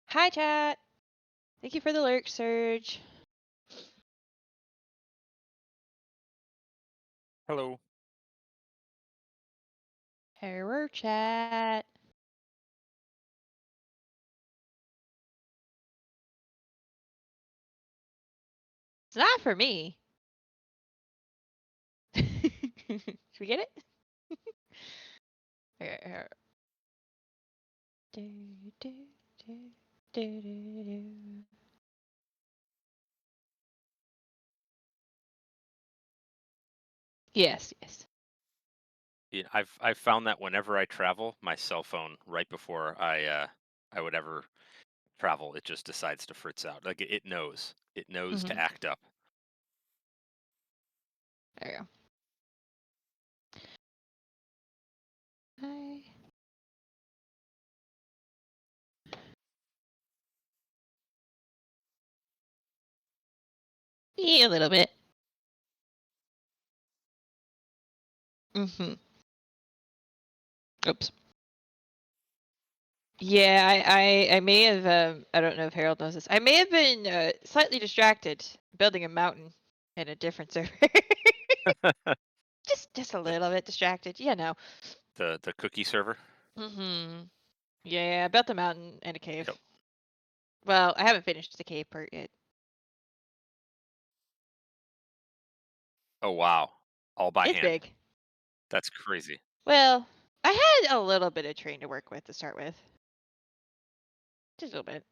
Hi, chat. Thank you for the lurk, Surge. Hello. Error chat. It's not for me. Should we get it? Here. Yes. Yeah, I've found that whenever I travel, my cell phone right before I would ever travel, it just decides to fritz out. Like it knows. It knows to act up. There you go. Hi. Yeah, a little bit. Oops. Yeah, I may have, I don't know if Harold knows this. I may have been slightly distracted building a mountain in a different server. just a little bit distracted, you know. The cookie server. Yeah, I built a mountain and a cave. Yep. Well, I haven't finished the cave part yet. Oh wow. All by It's hand. big. That's crazy. Well, I had a little bit of terrain to work with to start with. Just a little bit.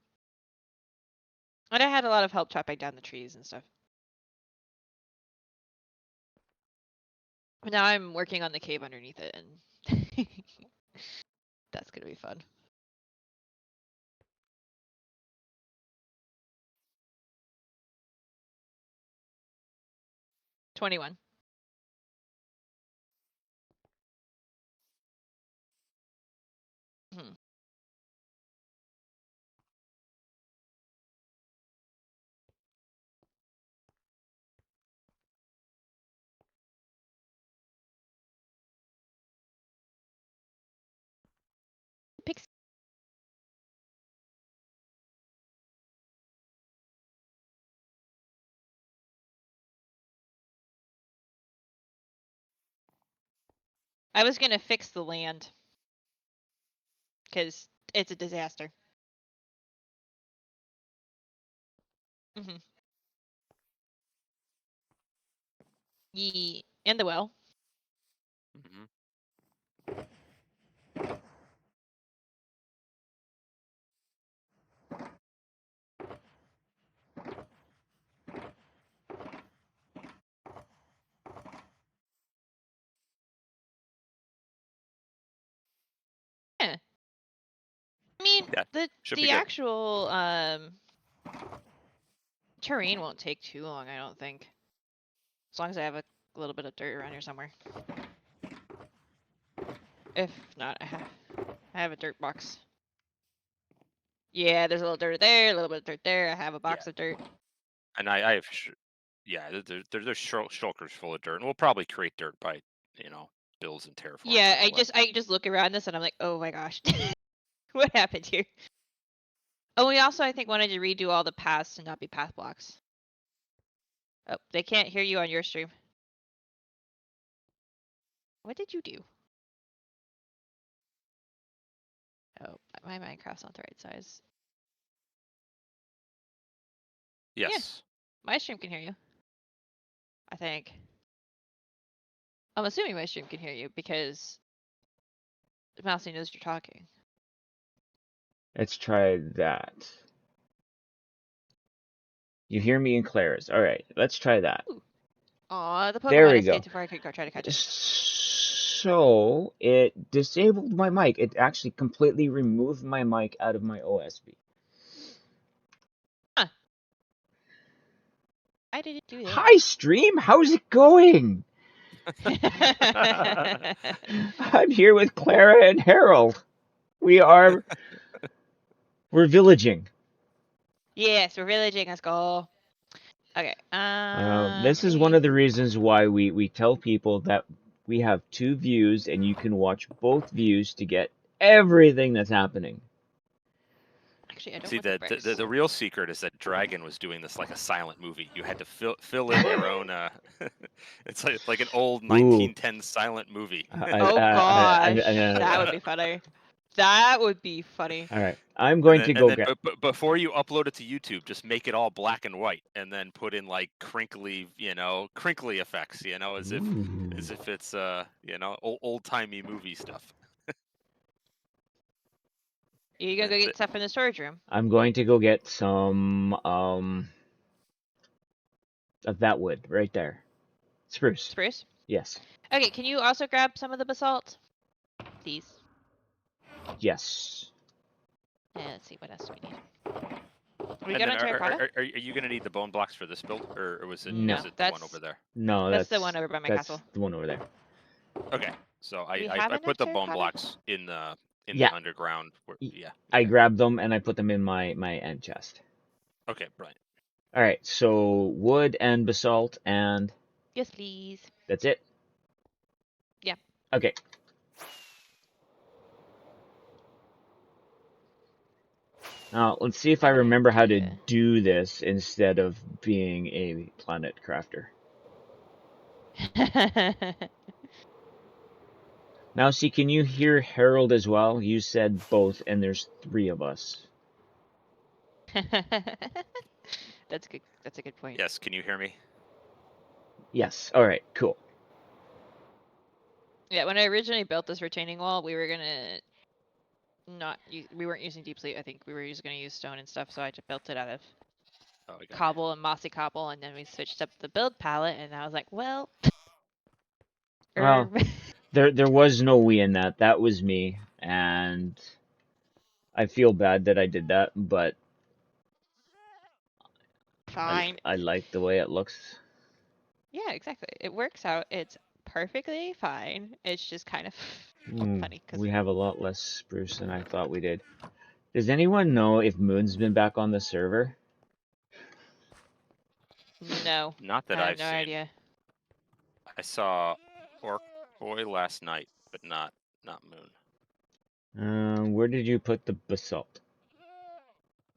And I had a lot of help chopping down the trees and stuff. But now I'm working on the cave underneath it, and that's gonna be fun. $21. Pix. I was gonna fix the land because it's a disaster. Yeah, and the well. Hmm. Yeah. I mean, Yeah. Should be the good. actual terrain won't take too long, I don't think. As long as I have a little bit of dirt around here somewhere. If not, I have a dirt box. Yeah, there's a little dirt there, a little bit of dirt there. I have a box of dirt. And I have yeah, there's shulkers full of dirt. And we'll probably create dirt by, builds and terraforms Yeah, and all that. I just look around this and I'm like, oh my gosh, what happened here? Oh, we also I think wanted to redo all the paths to not be path blocks. Oh, they can't hear you on your stream. What did you do? Oh, my Minecraft's not the right size. Yes. Yeah, my stream can hear you. I think. I'm assuming my stream can hear you because Mousy knows you're talking. Let's try that. You hear me in Clara's. All right, let's try that. Aw, the There Pokemon we go. escaped before I could go try to catch it. So it disabled my mic. It actually completely removed my mic out of my OSB. Huh. Why did it do that? Hi, stream. How's it going? I'm here with Clara and Harold. We're villaging. Yes, we're villaging. Let's go. Okay. This is one of the reasons why we tell people that we have two views and you can watch both views to get everything that's happening. Actually, I don't See, want the the, bricks. the the real secret is that Dragon was doing this like a silent movie. You had to fill in your own. It's like an old Ooh. 1910 silent movie. Oh gosh, that would be funny. That would be funny. All right, I'm going to go get. But before you upload it to YouTube, just make it all black and white, and then put in like crinkly effects, as if Ooh. it's old timey movie stuff. You gonna go get stuff in the storage room? I'm going to go get some of that wood right there. Spruce. Spruce? Yes. Okay, can you also grab some of the basalt? Please. Yes. Yeah, let's see, what else do we need? We And got then on terracotta? are you gonna need the bone blocks for this build, or was it No. the one over there? No, That's the one over by my that's castle. the one over there. Okay, so Do we I have I enough put the bone terracotta? blocks in the Yeah. underground. Yeah. I Okay. grabbed them and I put them in my end chest. Okay, brilliant. All right, so wood and basalt and Yes, please. that's it? Yeah. Okay. Now, let's see if I remember how to do this instead of being a planet crafter. Now, see, can you hear Harald as well? You said both, and there's 3 of us. That's good. That's a good point. Yes, can you hear me? Yes. All right, cool. Yeah, when I originally built this retaining wall, we were gonna we weren't using deep slate. I think we were just gonna use stone and stuff. So I just built it out of cobble and mossy cobble, and then we switched up the build palette, and I was like, well, Well, there was no we in that. That was me, and I feel bad that I did that, but fine. I like the way it looks. Yeah, exactly. It works out. It's perfectly fine. It's just kind of funny because We have a lot less spruce than I thought we did. Does anyone know if Moon's been back on the server? no, Not that I have I've no seen. idea. I saw Orc Boy last night, but not Moon. Where did you put the basalt?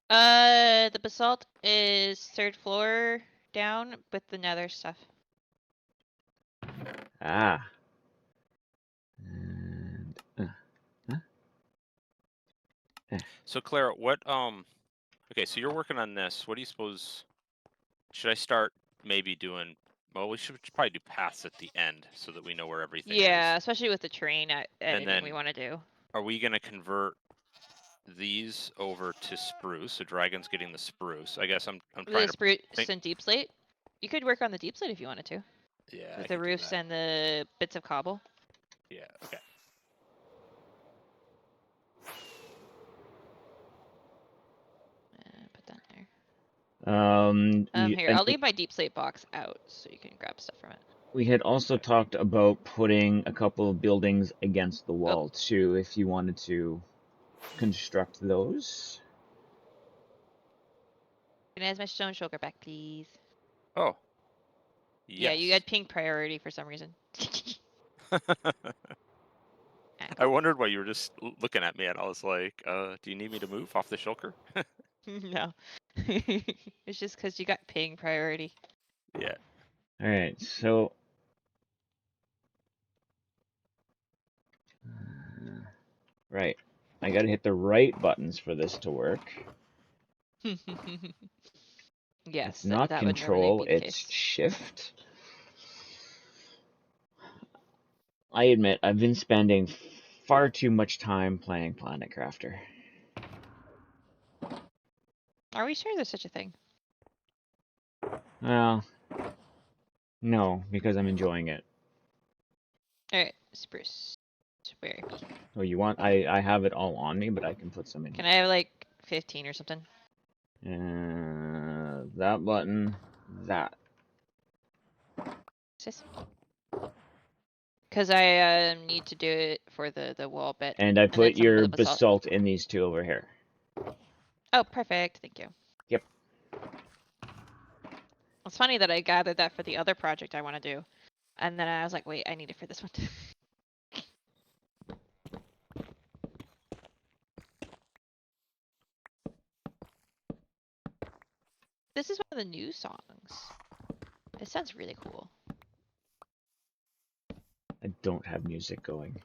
The basalt is 3rd floor down with the nether stuff. Ah. And, So Clara, what okay, so you're working on this. What do you suppose? Should I start maybe doing? Well, we should probably do paths at the end so that we know where everything Yeah, is. especially with the terrain editing then we want to do. Are we gonna convert these over to spruce? So Dragon's getting the spruce. I guess I'm trying The to spruce think. and deep slate. You could work on the deep slate if you wanted to. Yeah, With I the could do roofs that. and the bits of cobble. Yeah. Okay. Put that there. Here, and I'll leave my deep slate box out so you can grab stuff from it. we had also talked about putting a couple of buildings against the wall too, if you wanted to construct those. Can I have my stone shoulder back, please? Oh. Yeah, you had Yes. pink priority for some reason. I wondered why you were just looking at me, and I was like, "Do you need me to move off the shulker?" No. It's just because you got ping priority. Yeah. All right, so right, I gotta hit the right buttons for this to work. Yes, It's not that control, would normally be the it's case. shift. I admit, I've been spending far too much time playing Planet Crafter. Are we sure there's such a thing? Well, no, because I'm enjoying it. Alright, spruce. Where? Oh, you want? I have it all on me, but I can put some in Can here. I have like 15 or something? That button, that. Because I need to do it for the wall bit. And I then put some for your the basalt. basalt in these 2 over here. Oh, perfect. Thank you. Yep. It's funny that I gathered that for the other project I want to do. And then I was like, wait, I need it for this one. of the new songs. It sounds really cool. I don't have music going.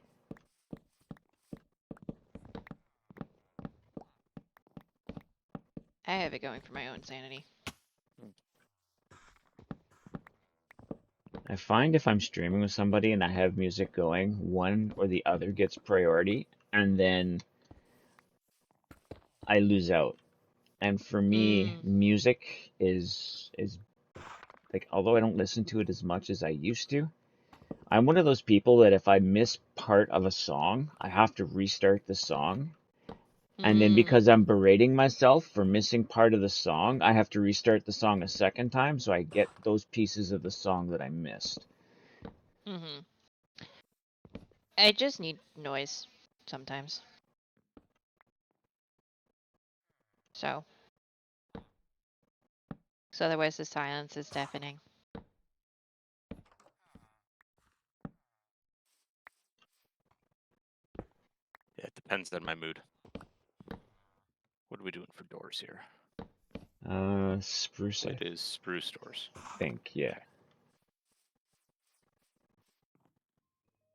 I have it going for my own sanity. I find if I'm streaming with somebody and I have music going, one or the other gets priority, and then I lose out. And for me, music is like, although I don't listen to it as much as I used to, I'm one of those people that if I miss part of a song, I have to restart the song. And then because I'm berating myself for missing part of the song, I have to restart the song a second time so I get those pieces of the song that I missed. I just need noise sometimes. So otherwise the silence is deafening. Yeah, it depends on my mood. What are we doing for doors here? Spruce. It is spruce doors. I think, yeah. Okay.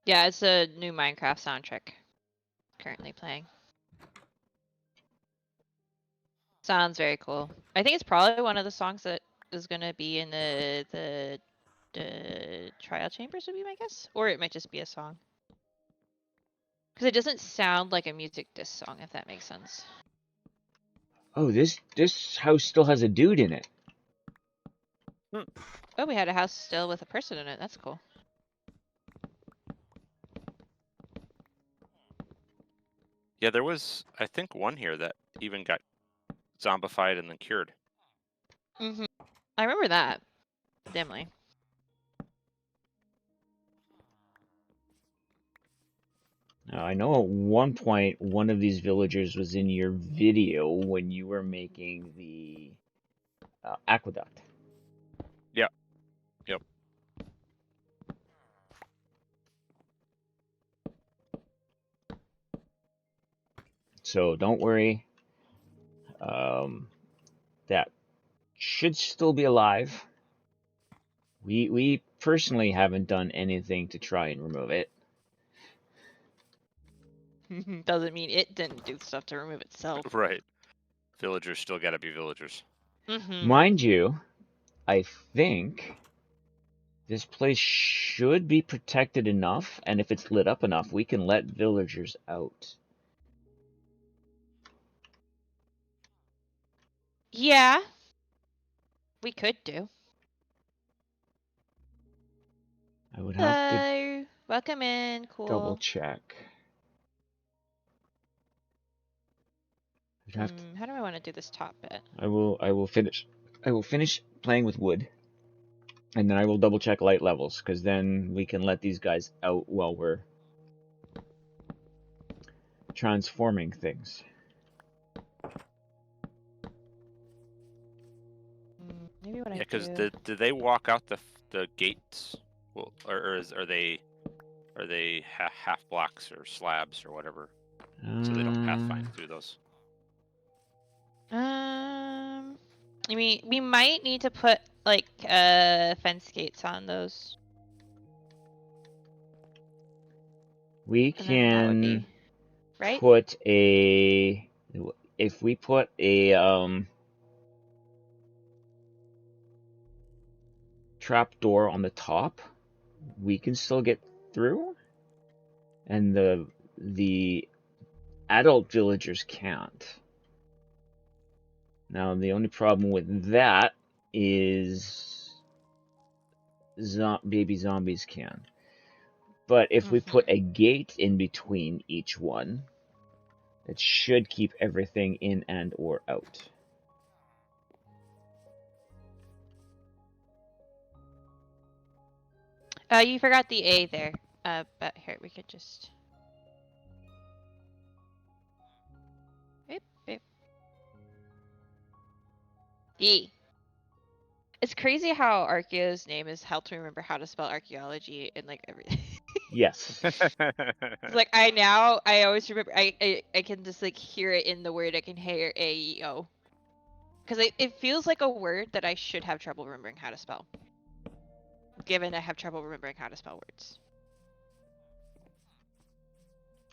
Yeah, it's a new Minecraft soundtrack currently playing. Sounds very cool. I think it's probably one of the songs that is gonna be in the trial chambers would be my guess, or it might just be a song. Because it doesn't sound like a music disc song, if that makes sense. Oh, this house still has a dude in it. Oh, we had a house still with a person in it. That's cool. Yeah, there was, I think, one here that even got zombified and then cured. I remember that dimly. I know at one point one of these villagers was in your video when you were making the aqueduct. Yep. Yep. So don't worry. That should still be alive. We personally haven't done anything to try and remove it. Doesn't mean it didn't do stuff to remove itself. Right. Villagers still gotta be villagers. Mind you, I think this place should be protected enough, and if it's lit up enough, we can let villagers out. Yeah. We could do. I would have to welcome in. Cool. double check. How do I want to do this top bit? I will finish playing with wood, and then I will double check light levels, because then we can let these guys out while we're transforming things. Maybe what I do. Yeah, because do they walk out the gates? Well, or are they half blocks or slabs or whatever, so they don't pathfind through those? I mean, we might need to put like fence gates on those. We can put a, if we put a trap door on the top, we can still get through, and the adult villagers can't. Now the only problem with that is baby zombies can. But if we put a gate in between each one, it should keep everything in and or out. You forgot the A there. But here we could just. Beep. E. It's crazy how Archaeo's name has helped me remember how to spell archaeology and like everything. Yes. It's like I always remember I can just like hear it in the word. I can hear A-E-O. Because it feels like a word that I should have trouble remembering how to spell. Given I have trouble remembering how to spell words.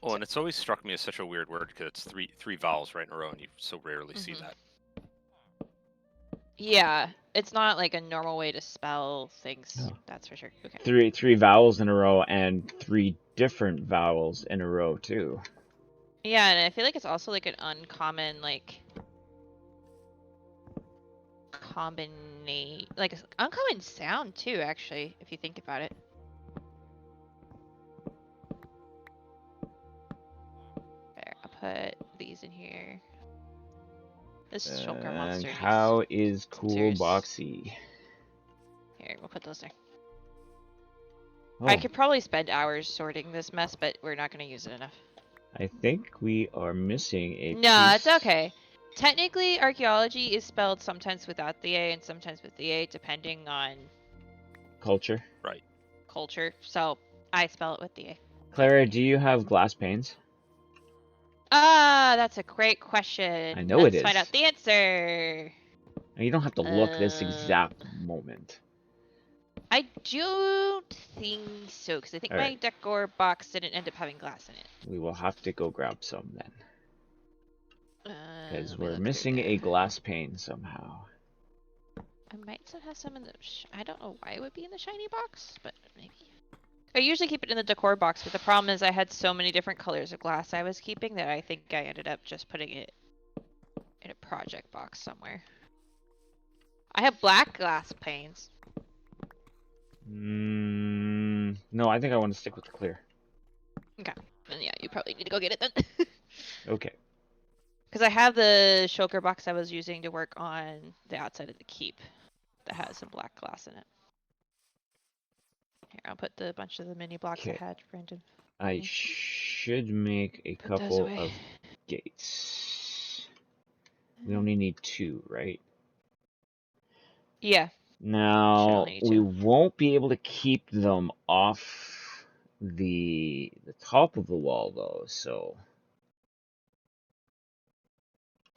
Oh, and it's always struck me as such a weird word because it's three vowels right in a row, and you so rarely see that. Yeah, it's not like a normal way to spell things. Oh. That's for sure. Okay. Three vowels in a row and 3 different vowels in a row too. Yeah, and I feel like it's also like an uncommon like like an uncommon sound too, actually, if you think about it. There, I'll put these in here. This shulker monster. And how is Cool sensors. Boxy? Here, we'll put those there. Oh, I could probably spend hours sorting this mess, but we're not going to use it enough. I think we are missing a No, piece. it's okay. Technically, archaeology is spelled sometimes without the A and sometimes with the A, depending on Culture. Right. Culture. So I spell it with the A. Clara, do you have glass panes? That's a great question. I know Let's it is. find out the answer. You don't have to look this exact moment. I don't think so, because I think my decor box didn't end up having glass in it. We will have to go grab some then. Because we're look missing through a glass pane somehow. I might still have some in the... I don't know why it would be in the shiny box, but maybe. I usually keep it in the decor box, but the problem is I had so many different colors of glass I was keeping that I think I ended up just putting it in a project box somewhere. I have black glass panes. No, I think I want to stick with the clear. Okay. Then yeah, you probably need to go get it then. Okay. Because I have the shulker box I was using to work on the outside of the keep that has some black glass in it. Here, I'll put the bunch of the mini blocks I had, Brandon. I should make a couple of gates. We only need 2, right? Yeah. Now, we won't be able to keep them off the top of the wall, though, so...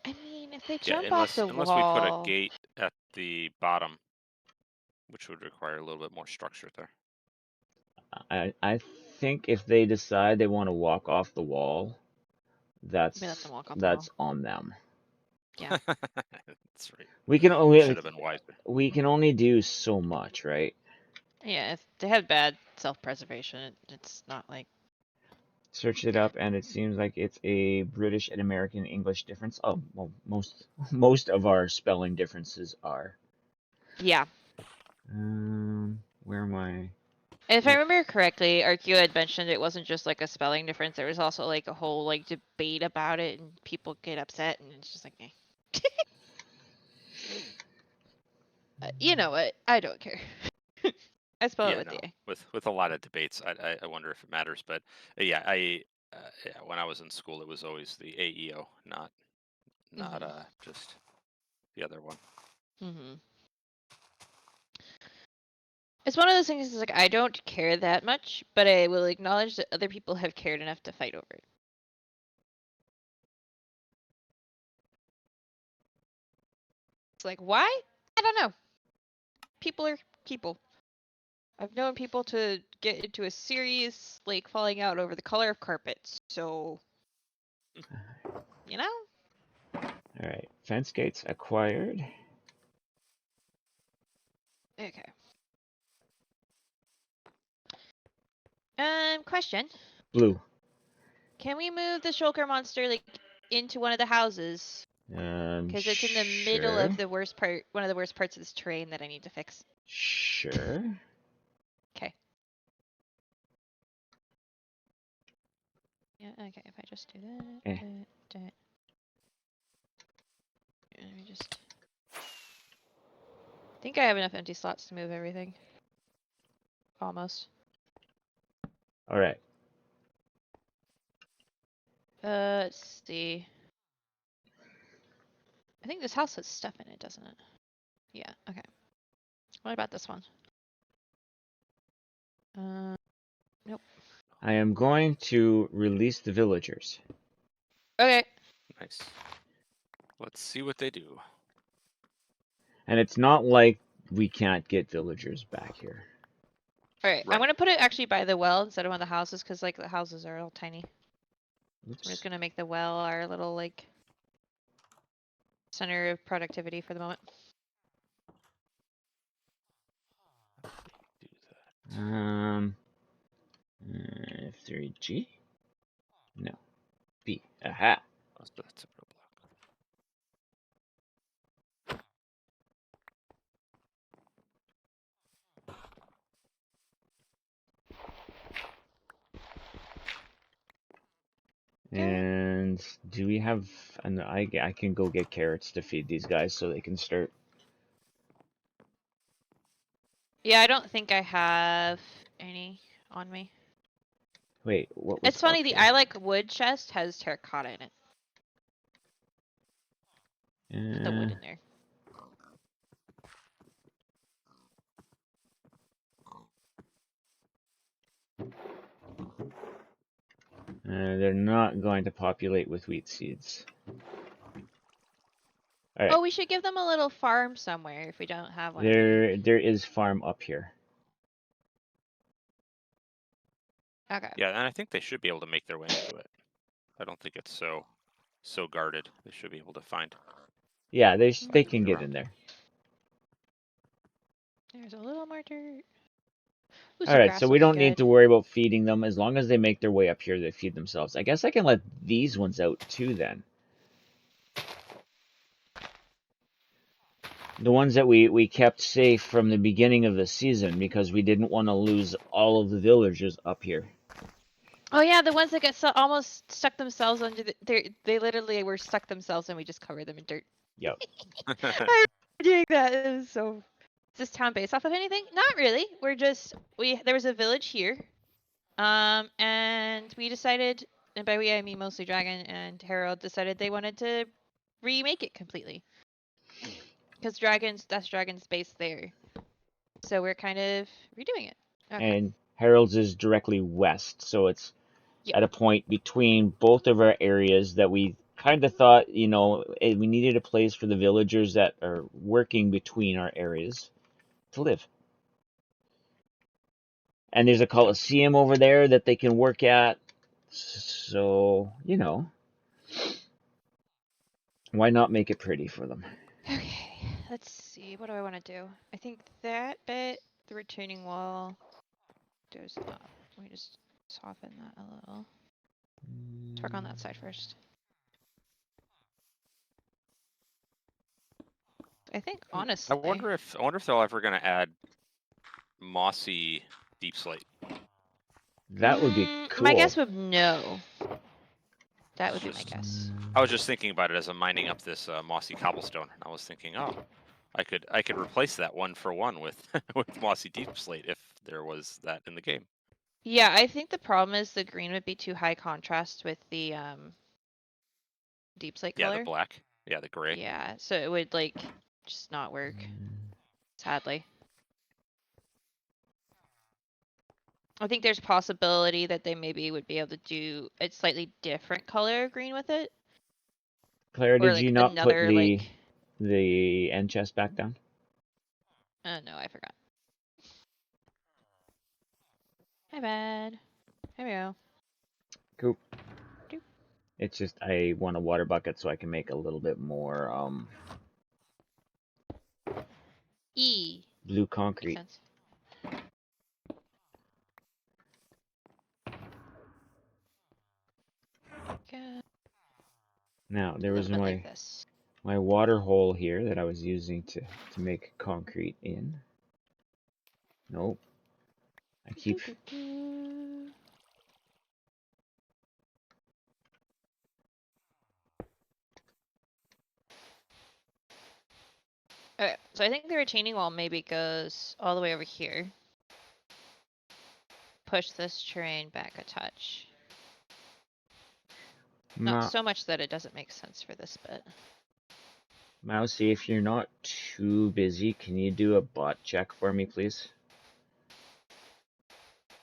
I mean, if they jump unless, off the unless wall... we put a gate at the bottom, which would require a little bit more structure there. I think if they decide they want to walk off the wall, that's on them. Yeah. That's right. We can only should have been wiser. We can only do so much, right? Yeah, if they have bad self-preservation, it's not like... Searched it up, and it seems like it's a British and American English difference. Oh, well, most of our spelling differences are. Yeah. Where am I? If I remember correctly, Archaeo had mentioned it wasn't just like a spelling difference. There was also like a whole like debate about it, and people get upset, and it's just like, eh. You know what? I don't care. I spell it with the A. With a lot of debates, I wonder if it matters, but yeah, when I was in school, it was always the AEO, not just the other one. It's one of those things that's like, I don't care that much, but I will acknowledge that other people have cared enough to fight over it. It's like, why? I don't know. People are people. I've known people to get into a serious, like, falling out over the color of carpets, so... You know? Alright, fence gates acquired. Okay. Question. Blue. Can we move the shulker monster, like, into one of the houses? Because it's in the middle of the worst part, one of the worst parts of this terrain that I need to fix. Sure. Okay. Yeah, okay, if I just do that, that. Let me just... I think I have enough empty slots to move everything. Almost. Alright. Let's see. I think this house has stuff in it, doesn't it? Yeah, okay. What about this one? Nope. I am going to release the villagers. Okay. Nice. Let's see what they do. And it's not like we can't get villagers back here. Alright, Right. I'm gonna put it actually by the well instead of one of the houses, because like the houses are all tiny. Oops. So we're just gonna make the well our little like center of productivity for the moment. Do that. 3G? No. B. Aha. Oh, so that's a real block. And do we have... And I can go get carrots to feed these guys so they can start... Yeah, I don't think I have any on me. Wait, what was It's funny, up the here? I Like Wood chest has terracotta in it. The wood in there. They're not going to populate with wheat seeds. All right. Oh, we should give them a little farm somewhere if we don't have one. There is farm up here. Okay. Yeah, and I think they should be able to make their way into it. I don't think it's so guarded. They should be able to find. Yeah, they can get around. in there. There's a little more dirt. Ooh, All right, grass so will we be don't need good. to worry about feeding them. As long as they make their way up here, they feed themselves. I guess I can let these ones out too then. The ones that we kept safe from the beginning of the season because we didn't want to lose all of the villagers up here. Oh yeah, the ones that get almost stuck themselves under they literally were stuck themselves and we just covered them in dirt. Yep. I remember doing that. It was so. Is this town based off of anything? Not really. We're just there was a village here, and we decided, and by we I mean mostly Dragon and Harold decided they wanted to remake it completely because that's Dragon's base there. So we're kind of redoing it. Okay. And Harold's is directly west, so it's Yep. at a point between both of our areas that we kind of thought, we needed a place for the villagers that are working between our areas to live. And there's a coliseum over there that they can work at. So, why not make it pretty for them? Okay, let's see. What do I want to do? I think that bit, the retaining wall, goes up. Let me just soften that a little. Work on that side first. I think honestly. I wonder if they're ever going to add mossy deep slate. That would be cool. My guess would no. That would be my guess. I was just thinking about it as I'm mining up this mossy cobblestone. I was thinking, oh, I could replace that one for one with with mossy deep slate if there was that in the game. Yeah, I think the problem is the green would be too high contrast with the deep slate color. Yeah, the black. Yeah, the gray. Yeah, so it would like just not work. Sadly. I think there's possibility that they maybe would be able to do a slightly different color of green with it. Claire, did like you not put another, the end chest back down? No, I forgot. My bad. Here we go. Cool. Doop. It's just I want a water bucket so I can make a little bit more blue concrete. Makes sense. Okay. Now there was like my water hole here that I was using to make concrete in. Nope. I keep. Okay, so I think the retaining wall maybe goes all the way over here. Push this terrain back a touch. Not so much that it doesn't make sense for this bit. Mousy, if you're not too busy, can you do a bot check for me, please?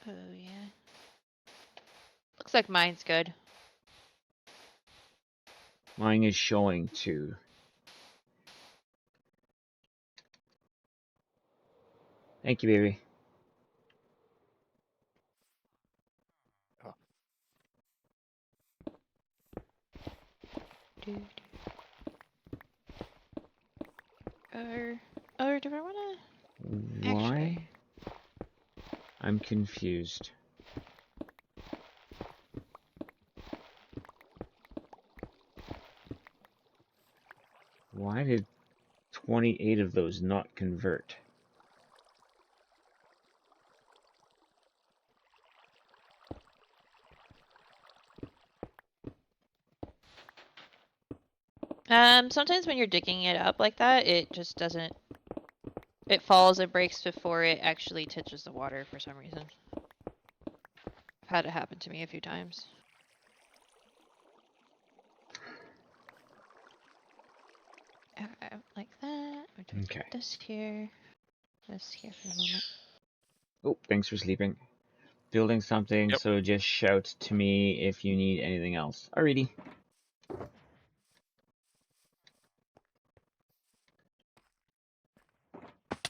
Oh, yeah. Looks like mine's good. Mine is showing too. Thank you, baby. Or do I wanna? Why? Actually. I'm confused. Why did 28 of those not convert? Sometimes when you're digging it up like that, it just doesn't. It falls and breaks before it actually touches the water for some reason. I've had it happen to me a few times. Like that. Okay. This here for the moment. Oh, thanks for sleeping. Building something, Yep. so just shout to me if you need anything else. Alrighty.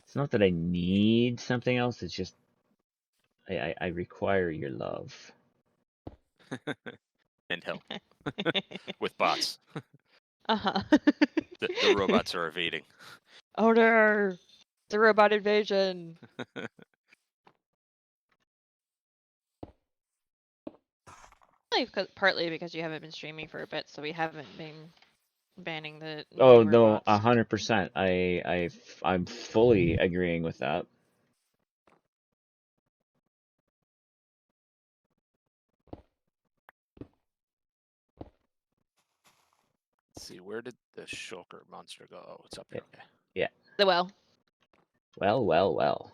It's not that I need something else, it's just I require your love. And help. With bots. Uh-huh. The robots are evading. Order! The robot invasion! Partly because you haven't been streaming for a bit, so we haven't been banning the Oh newer no, bots. 100%. I'm fully agreeing with that. Let's see, where did the shulker monster go? Oh, it's up here. Okay. Yeah. The well. Well.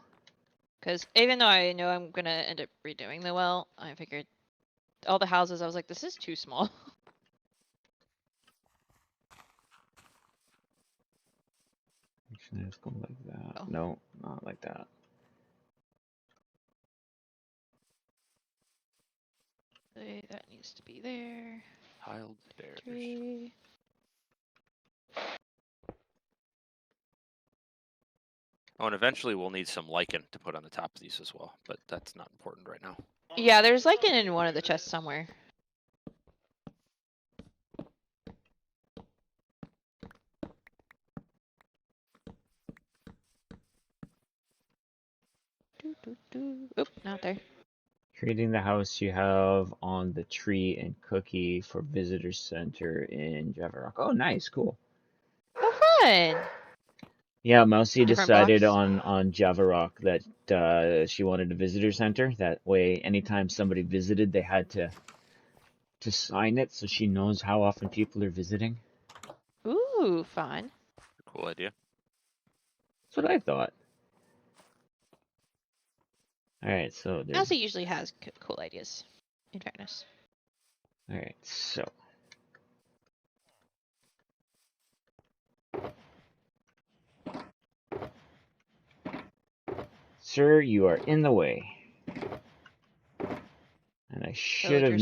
Because even though I know I'm gonna end up redoing the well, I figured all the houses, I was like, this is too small. Actually, let's go like that. Oh. No, not like that. That needs to be there. Tiled stairs. 3. Oh, and eventually we'll need some lichen to put on the top of these as well, but that's not important right now. Yeah, there's lichen in one of the chests somewhere. Oop, not there. Creating the house you have on the tree and cookie for visitor center in Javarock. Oh, nice, cool. Oh, fun! Yeah, Mousy Different decided blocks? on Javarock that she wanted a visitor center. That way, anytime somebody visited, they had to sign it, so she knows how often people are visiting. Ooh, fun. Cool idea. That's what I thought. Alright, so there's... Elsie usually has cool ideas, in fairness. Alright, so... Sir, you are in the way. And I should have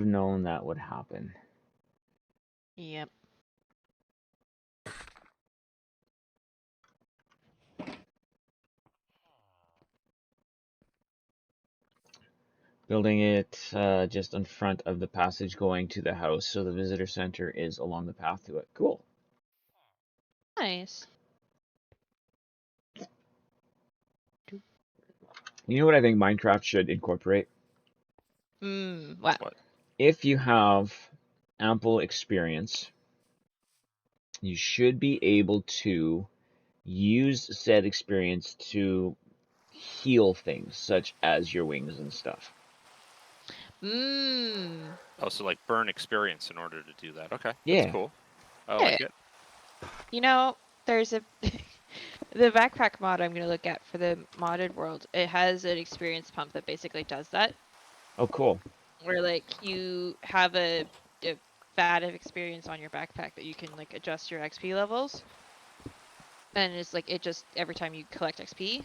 known that would happen. Yep. Building it just in front of the passage going to the house, so the visitor center is along the path to it. Cool. Nice. You know what I think Minecraft should incorporate? What? If you have ample experience, you should be able to use said experience to heal things, such as your wings and stuff. Oh, so like burn experience in order to do that. Okay, Yeah. that's cool. I like it. You know, there's a... the backpack mod I'm going to look at for the modded world, it has an experience pump that basically does that. Oh, cool. Where, like, you have a vat of experience on your backpack that you can, like, adjust your XP levels. And it's like, it just, every time you collect XP,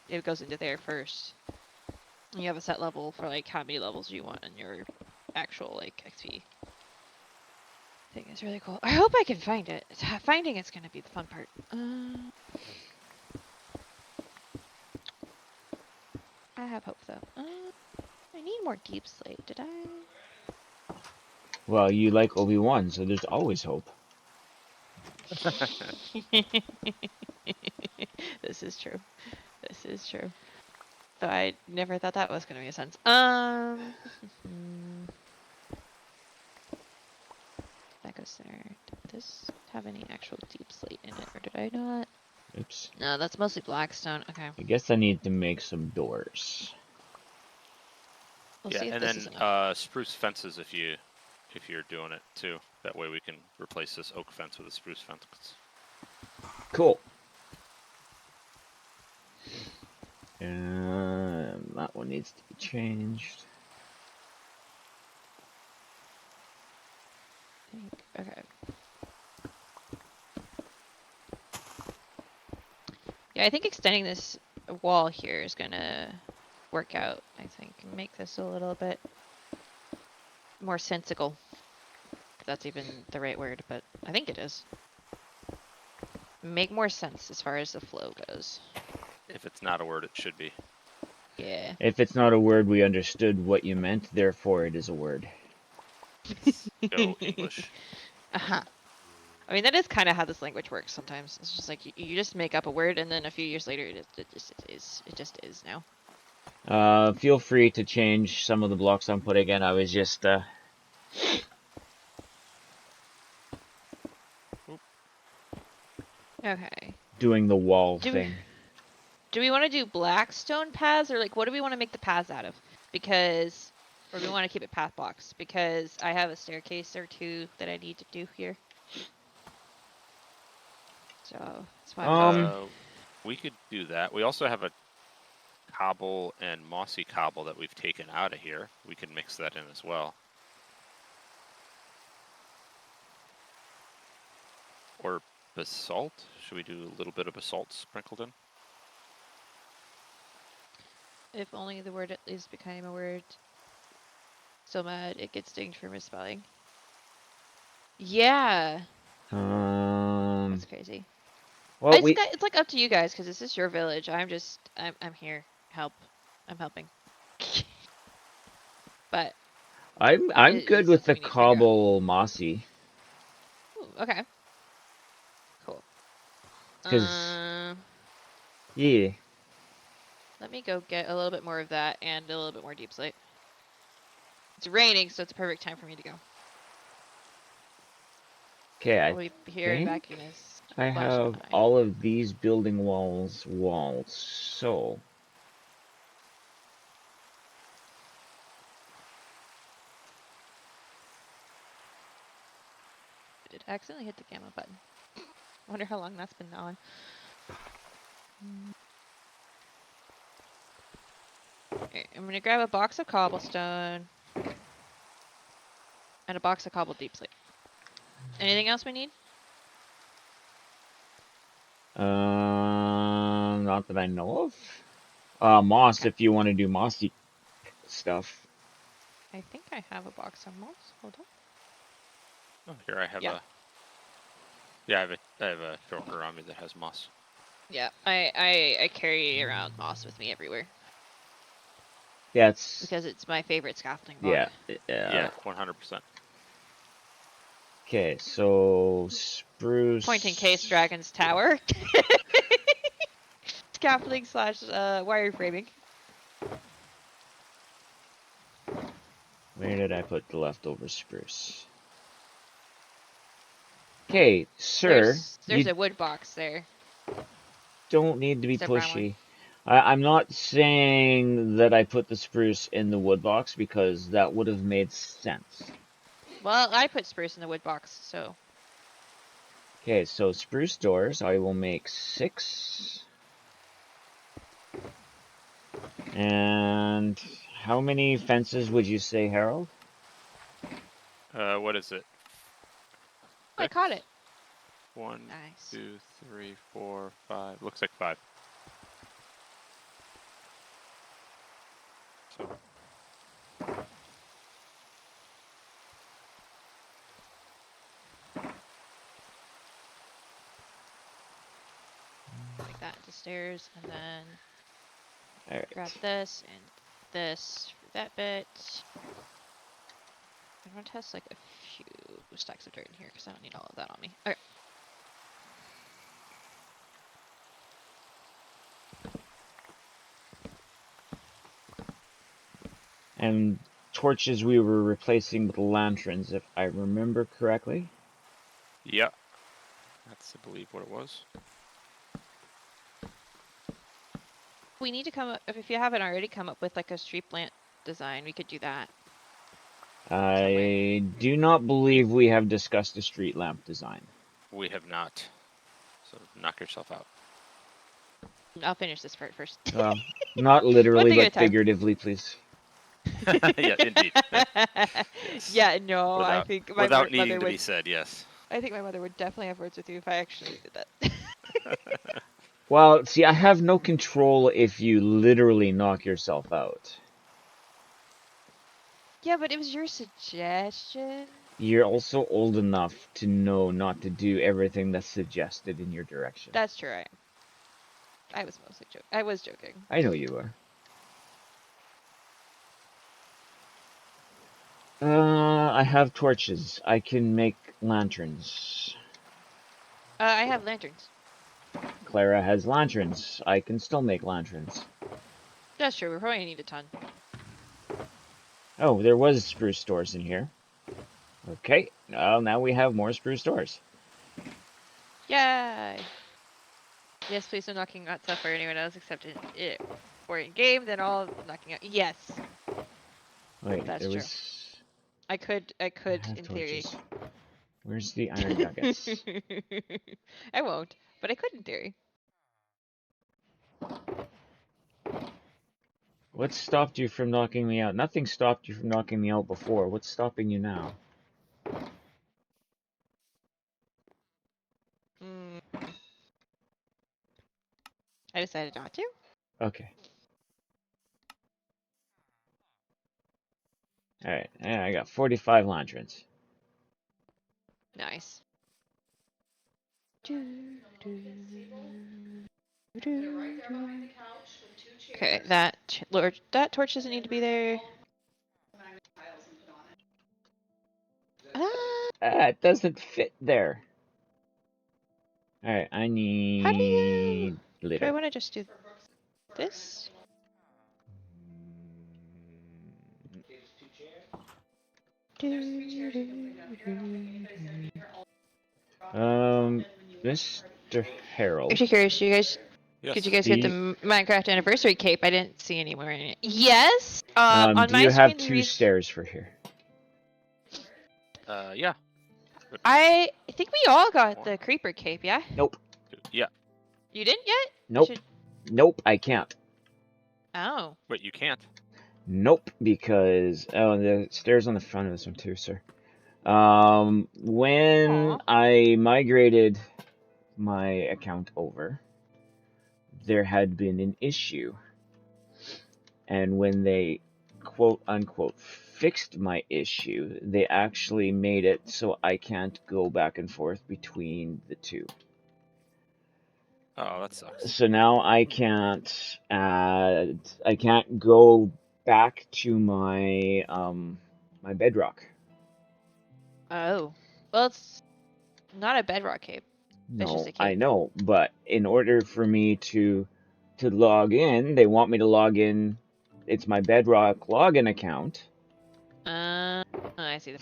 it goes into there first. And you have a set level for, like, how many levels you want in your actual, like, XP. I think it's really cool. I hope I can find it. Finding it's going to be the fun part. I have hope, though. I need more deep slate. Did I? Well, you like Obi-Wan, so there's always hope. This is true. This is true. Though I never thought that was going to make sense. That goes there. Did this have any actual deep slate in it, or did I not? Oops. No, that's mostly blackstone. Okay. I guess I need to make some doors. We'll Yeah, see if and this then is enough. spruce fences if you're doing it too. That way we can replace this oak fence with a spruce fence. Cool. That one needs to be changed. Okay. Yeah, I think extending this wall here is gonna work out. I think make this a little bit more sensical. If that's even the right word, but I think it is. Make more sense as far as the flow goes. If it's not a word, it should be. Yeah. If it's not a word, we understood what you meant, therefore it is a word. Go English. Uh-huh. I mean, that is kind of how this language works sometimes. It's just like you just make up a word, and then a few years later, it just is now. Feel free to change some of the blocks I'm putting in. I was just Okay. doing the wall thing. Do we want to do blackstone paths, or like what do we want to make the paths out of? Because, or do we want to keep it path blocks? Because I have a staircase or two that I need to do here. So that's why we could do that. We also have a cobble and mossy cobble that we've taken out of here. We can mix that in as well. Or basalt? Should we do a little bit of basalt sprinkled in? if only the word at least became a word. So mad it gets dinged for misspelling. Yeah. That's crazy. Well, it's like up to you guys because this is your village. I'm here. Help. I'm helping. But I'm good with the cobble mossy. Ooh, okay. Cool. Because yeah. Let me go get a little bit more of that and a little bit more deep slate. It's raining, so it's a perfect time for me to go. Okay, I'll be here in back in this. I have all of these building walls, so... I did accidentally hit the gamma button. I wonder how long that's been on. Okay, I'm gonna grab a box of cobblestone and a box of cobbled deep slate. Anything else we need? Not that I know of. Moss, if you want to do mossy stuff. I think I have a box of moss. Hold on. Oh, here I have a. Yeah, I have a shulker on me that has moss. Yeah, I carry around moss with me everywhere. Yeah, it's because it's my favorite scaffolding block. Yeah, 100%. Okay, so spruce. Pointing case Dragon's Tower. Scaffolding / wireframing. Where did I put the leftover spruce? Okay, sir. There's a wood box there. Don't need to be pushy. I'm not saying that I put the spruce in the wood box because that would have made sense. Well, I put spruce in the wood box, so. Okay, so spruce doors, I will make 6. And how many fences would you say, Harold? What is it? Oh, I caught it. 1, nice. 2, 3, 4, 5. Looks like 5. So. Like that to stairs, and then All right. Grab this and this for that bit. I want to test like a few stacks of dirt in here because I don't need all of that on me. Okay. And torches we were replacing with lanterns, if I remember correctly. Yeah. That's, I believe, what it was. We need to come up, if you haven't already come up with like a street lamp design, we could do that. I do not believe we have discussed a street lamp design. We have not. So knock yourself out. I'll finish this part first. Well, not literally, thing at a but time. figuratively, please. Yeah, indeed. Yes. Yeah, no, I think my without needing mother to would. be said, yes. I think my mother would definitely have words with you if I actually did that. Well, see, I have no control if you literally knock yourself out. Yeah, but it was your suggestion. You're also old enough to know not to do everything that's suggested in your direction. That's true. I was mostly joking. I was joking. I know you are. I have torches. I can make lanterns. I have lanterns. Clara has lanterns. I can still make lanterns. That's true. We probably need a ton. Oh, there was spruce stores in here. Okay, well, now we have more spruce stores. Yay! Yes, please no knocking out stuff for anyone else except it or in game. Then all knocking out. Yes, Wait, that's there true. was. I could in theory. Where's the iron nuggets? I won't, but I could in theory. What stopped you from knocking me out? Nothing stopped you from knocking me out before. What's stopping you now? I decided not to. Okay. Alright, and I got 45 lanterns. Nice. Okay, that torch doesn't need to be there. It doesn't fit there. Alright, I need How do you... glitter. Do I want to just do this? Mr. Harold. Actually curious, Yes. Did you guys get the Minecraft anniversary cape? I didn't see anywhere in it. Yes. On do my you have screen, two stairs for here? Yeah. I think we all got the creeper cape, yeah? Nope. Yeah. You didn't yet? Nope. Nope, I can't. Oh. Wait, you can't? Nope, because the stairs on the front of this one too, sir. When I migrated my account over, there had been an issue, and when they quote unquote fixed my issue, they actually made it so I can't go back and forth between the two. Oh, that sucks. So now I can't go back to my my bedrock. Oh. Well, it's not a bedrock cape. It's just No, a cape. I know, but in order for me to log in, they want me to log in. It's my Bedrock login account. I see the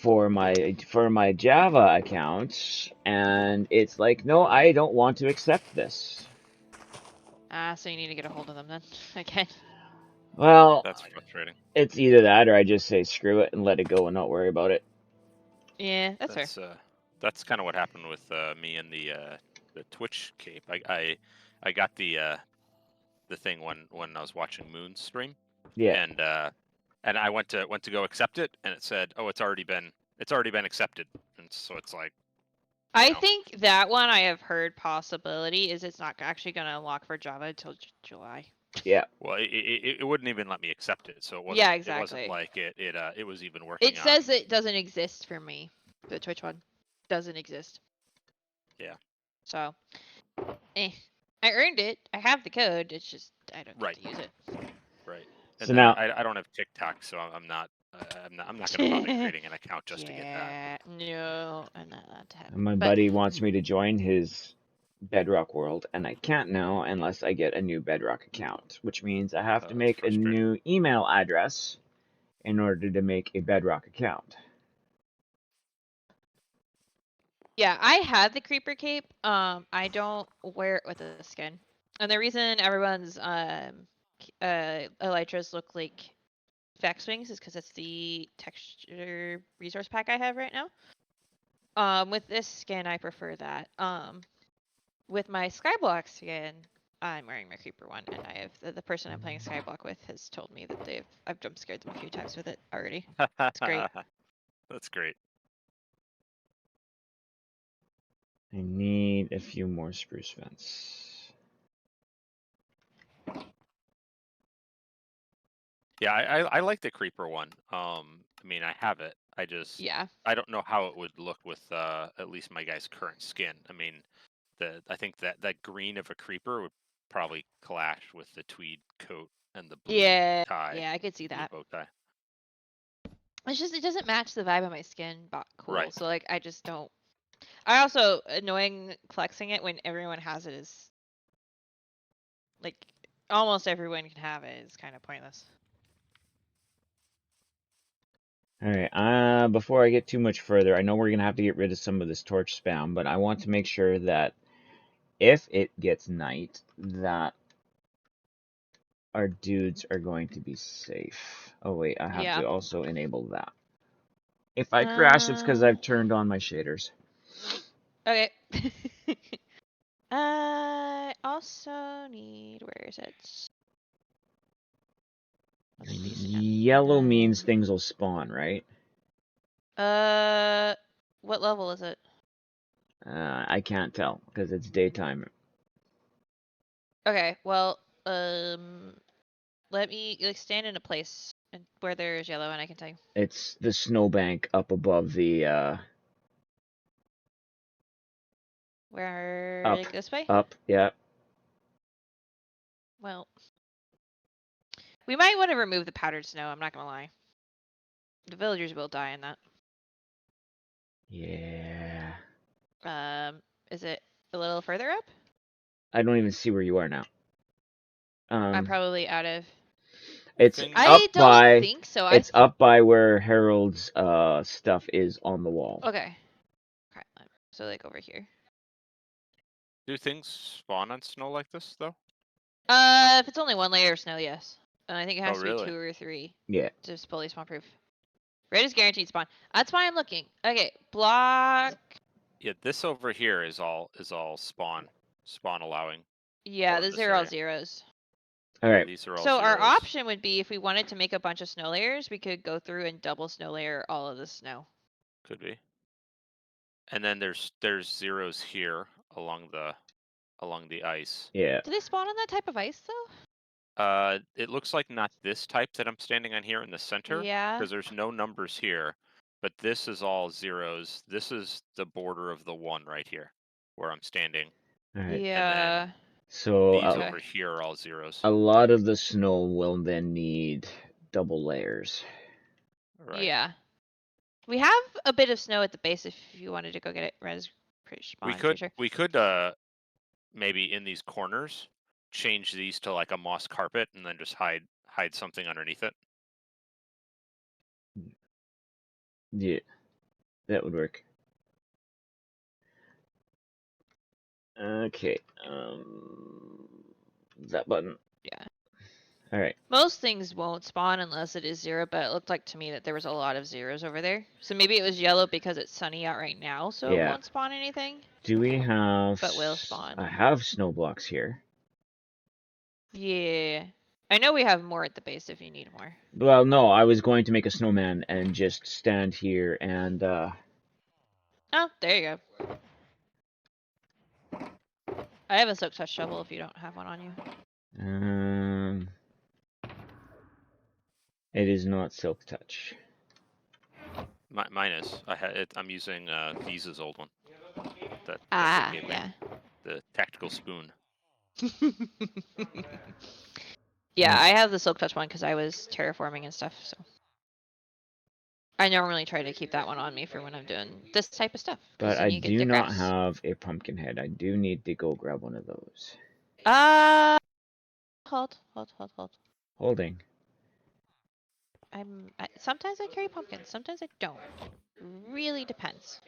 For problem. my Java account, and it's like, no, I don't want to accept this. So you need to get a hold of them then. Okay. Well, that's frustrating. It's either that or I just say screw it and let it go and not worry about it. Yeah, that's fair. That's kind of what happened with me and the Twitch cape. I got the thing when I was watching Moon's stream. Yeah. And I went to go accept it, and it said, "Oh, it's already been accepted." And so it's like, I think that one I have heard possibility is it's not actually going to unlock for Java until July. Yeah. Well, it wouldn't even let me accept it, so it wasn't. Yeah, exactly. It wasn't like it was even working. It says it doesn't exist for me. The Twitch one doesn't exist. Yeah. So, I earned it. I have the code. It's just I don't Right. get to use it. Right. So And then now, I don't have TikTok, so I'm not going to bother creating an account just to get that. Yeah, no, I'm not allowed to have it. my But buddy wants me to join his Bedrock world, and I can't now unless I get a new Bedrock account, which means I have to That's make a frustrating. new email address in order to make a Bedrock account. yeah, I had the creeper cape. I don't wear it with the skin, and the reason everyone's elytras look like Vex wings is because it's the texture resource pack I have right now. With this skin, I prefer that. With my Skyblock skin, I'm wearing my creeper one, and I have the person I'm playing Skyblock with has told me that I've jump scared them a few times with it already. It's great. That's great. I need a few more spruce vents. Yeah, I like the creeper one. I mean, I have it. I just Yeah. I don't know how it would look with at least my guy's current skin. I mean, I think that green of a creeper would probably clash with the tweed coat and the blue Yeah. tie. Yeah, I could see blue that. bow tie. It's just it doesn't match the vibe of my skin, but cool. Right. So like I just don't. I also annoying flexing it when everyone has it is like almost everyone can have it is kind of pointless. All right. Before I get too much further, I know we're gonna have to get rid of some of this torch spam, but I want to make sure that if it gets night, that our dudes are going to be safe. Oh wait, I have Yeah. to also enable that. If I crash, it's because I've turned on my shaders. Okay. I also need. Where is it? Yellow means things will spawn, right? What level is it? I can't tell because it's daytime. Okay. Well, let me like stand in a place where there's yellow, and I can tell you. It's the snowbank up above the Where up, like this way? up, yeah. Well, we might want to remove the powdered snow. I'm not gonna lie. The villagers will die in that. Yeah. Is it a little further up? I don't even see where you are now. I'm probably out of. It's Things- up I don't by. think so. It's up by where Harald's stuff is on the wall. Okay. So like over here. Do things spawn on snow like this though? If it's only one layer of snow, yes. And I think it has to really? be 2 or 3 Yeah. to fully spawn proof. Red is guaranteed spawn. That's why I'm looking. Okay, block. Yeah, this over here is all spawn allowing. Yeah, these are all zeros. All right. These are all So zeros. our option would be if we wanted to make a bunch of snow layers, we could go through and double snow layer all of the snow. Could be. And then there's zeros here along the ice. Yeah. Do they spawn on that type of ice though? It looks like not this type that I'm standing on here in the center. Yeah. Because there's no numbers here. But this is all zeros. This is the border of the 1 right here, where I'm standing. All right. Yeah. And then so these over here are all zeros. A lot of the snow will then need double layers. Right. Yeah. We have a bit of snow at the base if you wanted to go get it. Res pretty spawn, We could maybe in these corners change these to like a moss carpet and then just hide something underneath it. Yeah, that would work. Okay. That button. Yeah. All right. Most things won't spawn unless it is 0, but it looked like to me that there was a lot of zeros over there. So maybe it was yellow because it's sunny out right now, so it won't spawn anything. Do we have... But will spawn. I have snow blocks here. Yeah. I know we have more at the base if you need more. Well, no, I was going to make a snowman and just stand here and, Oh, there you go. I have a silk touch shovel if you don't have one on you. It is not silk touch. Mine is. I'm using Visa's old one. That Ah, gave me yeah. the tactical spoon. Yeah, Nice. I have the Silk Touch one because I was terraforming and stuff, so. I normally try to keep that one on me for when I'm doing this type of stuff. But Then I you get do the not grass. have a pumpkin head. I do need to go grab one of those. Hold. Holding. Sometimes I carry pumpkins, sometimes I don't. Really depends.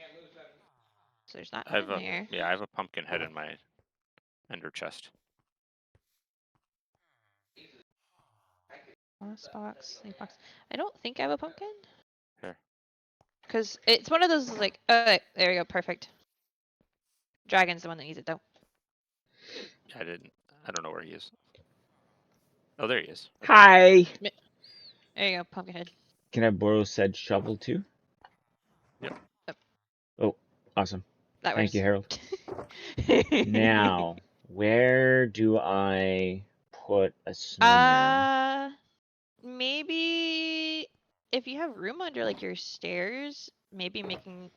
So there's not I one have in there. I have a pumpkin head in my ender chest. Sleep box. I don't think I have a pumpkin. Here. Because it's one of those like, there we go, perfect. Dragon's the one that needs it though. I don't know where he is. Oh, there he is. Okay. Hi! There you go, pumpkin head. Can I borrow said shovel too? Yep. Oh, awesome. That Thank works. you, Harold. Now, where do I put a snowman? Maybe if you have room under like your stairs, maybe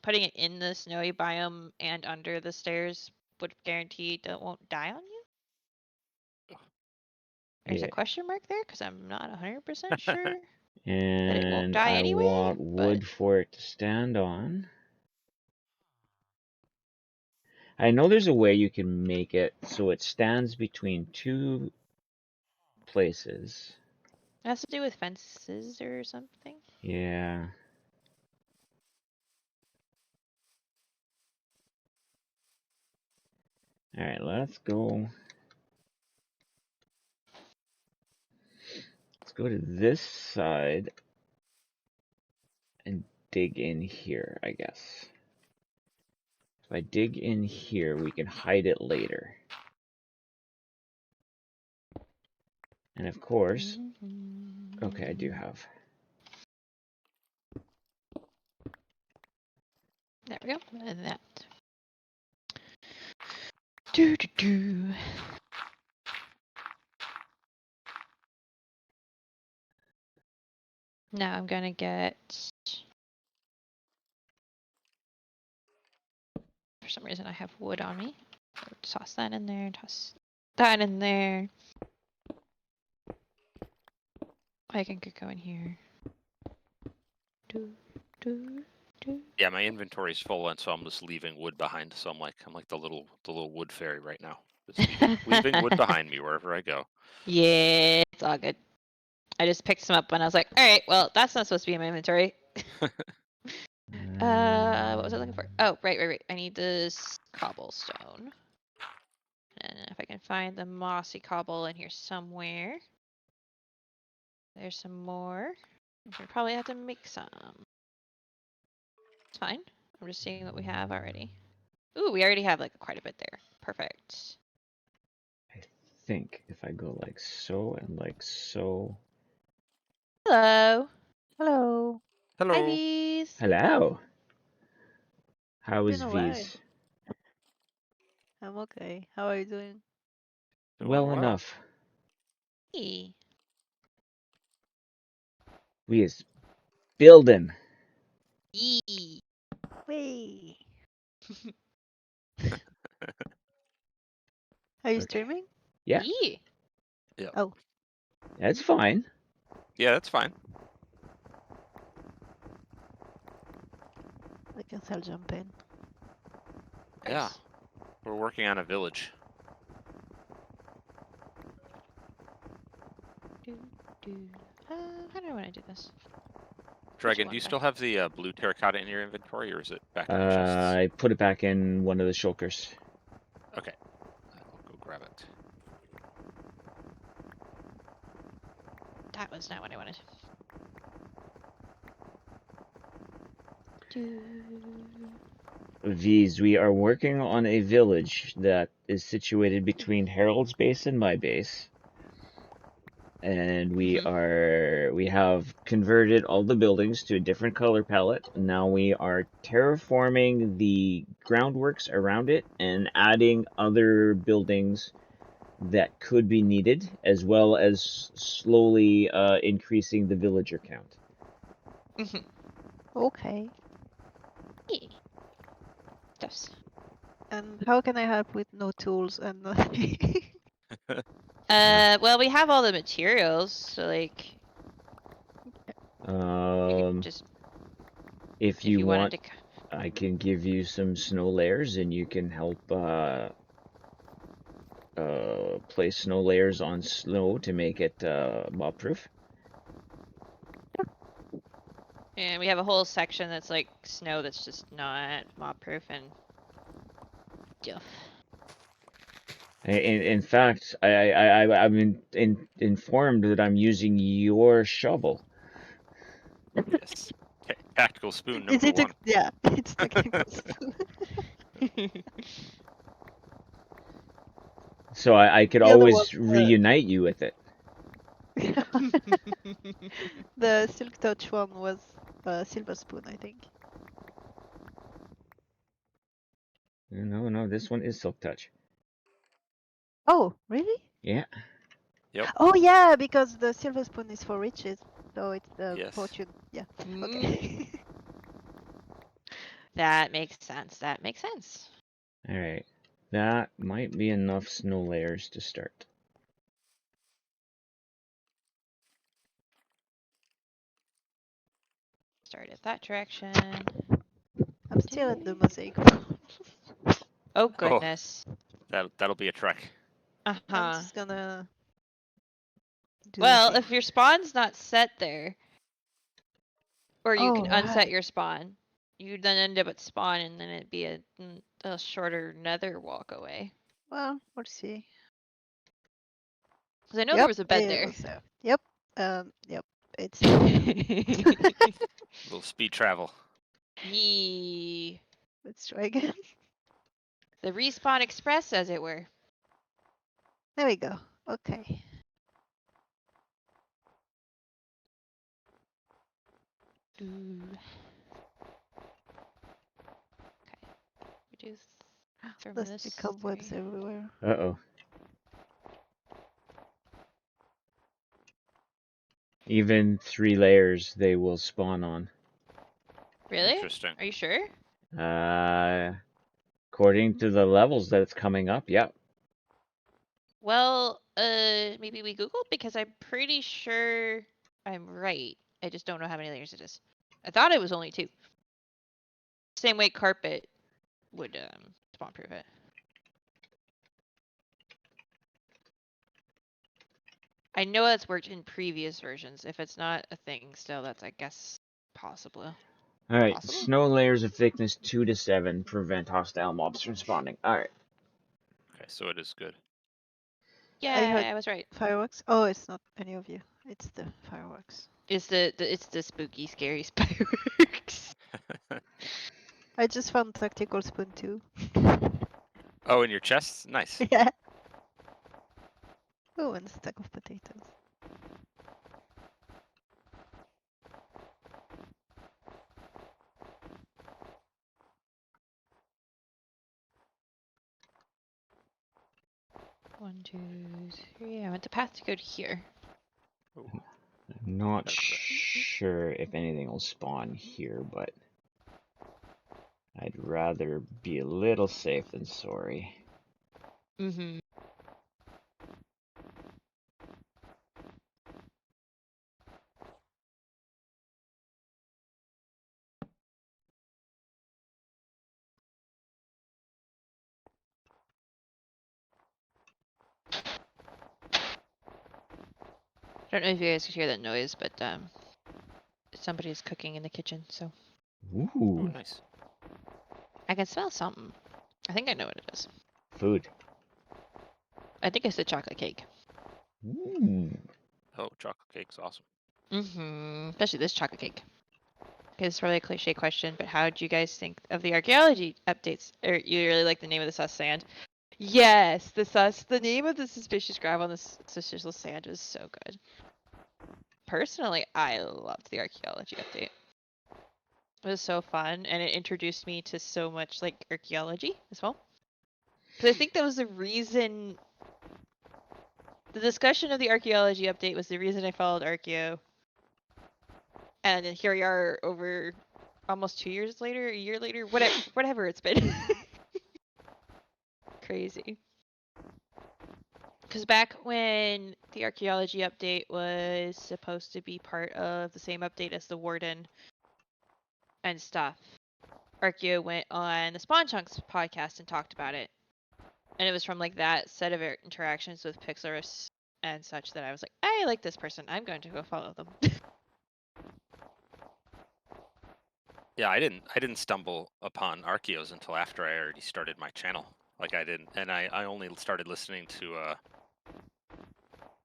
putting it in the snowy biome and under the stairs would guarantee it won't die on you. There's a question mark there because I'm not 100% sure that it won't And die I anyway. want wood for it to stand on. I know there's a way you can make it so it stands between two places. It has to do with fences or something. Yeah. Alright, let's go. Let's go to this side and dig in here, I guess. If I dig in here, we can hide it later. And of course, okay, I do have. There we go. And that. Do do do. Now I'm gonna get. For some reason, I have wood on me. So toss that in there. Toss that in there. I can go in here. Do do do. Yeah, my inventory's full, and so I'm just leaving wood behind. So I'm like the little wood fairy right now. Just leaving wood behind me wherever I go. Yeah, it's all good. I just picked some up and I was like, all right, well, that's not supposed to be in my inventory. What was I looking for? Oh, right. I need this cobblestone. And if I can find the mossy cobble in here somewhere. There's some more. We probably have to make some. It's fine. I'm just seeing what we have already. Ooh, we already have like quite a bit there. Perfect. I think if I go like so and like so. Hello. Hello. Hello. Hi, V's. Hello. How is Been a while. V's? I'm okay. How are you doing? Well enough. Hey. We is building. Yee. Whee! Are you Okay. streaming? Yeah. Yee. Yeah. Oh. That's fine. Yeah, that's fine. I guess I'll jump in. Yeah. Nice. We're working on a village. How do I want to do this? Dragon, one do you back? still have the blue terracotta in your inventory, or is it back in the chests? I put it back in one of the shulkers. Okay. I'll go grab it. That was not what I wanted. V's, we are working on a village that is situated between Harold's base and my base. And we have converted all the buildings to a different color palette. Now we are terraforming the groundworks around it and adding other buildings that could be needed, as well as slowly increasing the villager count. Okay. Stuffs. And how can I help with no tools and nothing? Well, we have all the materials, so like, you could just if if you wanted want, to. I can give you some snow layers, and you can help place snow layers on snow to make it mob proof. And we have a whole section that's like snow that's just not mob proof and stuff. In fact, I'm informed that I'm using your shovel. Yes. Tactical spoon Is number it? one. Yeah, it's technical. So I could The other always one, reunite you with it. the Silk Touch one was Silver Spoon, I think. No, this one is Silk Touch. Oh, really? Yeah. Yep. Oh, yeah, because the Silver Spoon is for riches, so it's the Yes. fortune. Yeah. Mm, Okay. that makes sense. That makes sense. All right. That might be enough snow layers to start. Started that direction. I'm still at the mosaic. Oh goodness. That'll be a trek. Uh I'm huh. just gonna do Well, the if your spawn's not set there, or you Oh, can unset right. your spawn, you then end up at spawn, and then it'd be a shorter nether walk away. Well, we'll see. Because I know there was a bed it there. was there. Yep. Yep. It's still there. Little speed travel. Yee. Let's try again. The respawn express, as it were. There we go. Okay. Ooh. Okay. Reduce. From There's this the cobwebs three. everywhere. Uh-oh. Even 3 layers they will spawn on. Really? Interesting. Are you sure? According to the levels that it's coming up, yep. Well, maybe we Googled because I'm pretty sure I'm right. I just don't know how many layers it is. I thought it was only 2. Same way carpet would spawn proof it. I know that's worked in previous versions. If it's not a thing still, that's I guess possible. Alright, Possible? snow layers of thickness 2 to 7 prevent hostile mobs from spawning. Alright. Okay, so it is good. Yeah, I was right. Fireworks? Oh, it's not any of you. It's the fireworks. It's the spooky, scary fireworks. I just found tactical spoon too. Oh, in your chest? Nice. Yeah. Oh, and a stack of potatoes. One, 2, 3. I went the path to go to here. Ooh. I'm not sure if anything will spawn here, but I'd rather be a little safe than sorry. Mm-hmm. I don't know if you guys could hear that noise, but somebody is cooking in the kitchen, so Oh, Ooh, nice. I can smell something. I think I know what it is. food. I think it's the chocolate cake. Ooh. Oh, chocolate cake's awesome. Mm-hmm. Especially this chocolate cake. Okay, it's probably a cliche question, but how do you guys think of the archaeology updates? Or you really like the name of the sus sand? Yes, the name of the suspicious gravel on the suspicious sand is so good. Personally, I loved the archaeology update. It was so fun, and it introduced me to so much like archaeology as well. Because I think that was the reason. The discussion of the archaeology update was the reason I followed Archaeo. And then here we are over almost 2 years later, a year later, whatever it's been. Crazy. because back when the archaeology update was supposed to be part of the same update as the Warden and stuff, Archaeo went on the Spawn Chunks podcast and talked about it. And it was from like that set of interactions with Pixlers and such that I was like, I like this person. I'm going to go follow them. Yeah, I didn't stumble upon Archaeos until after I already started my channel. Like I only started listening to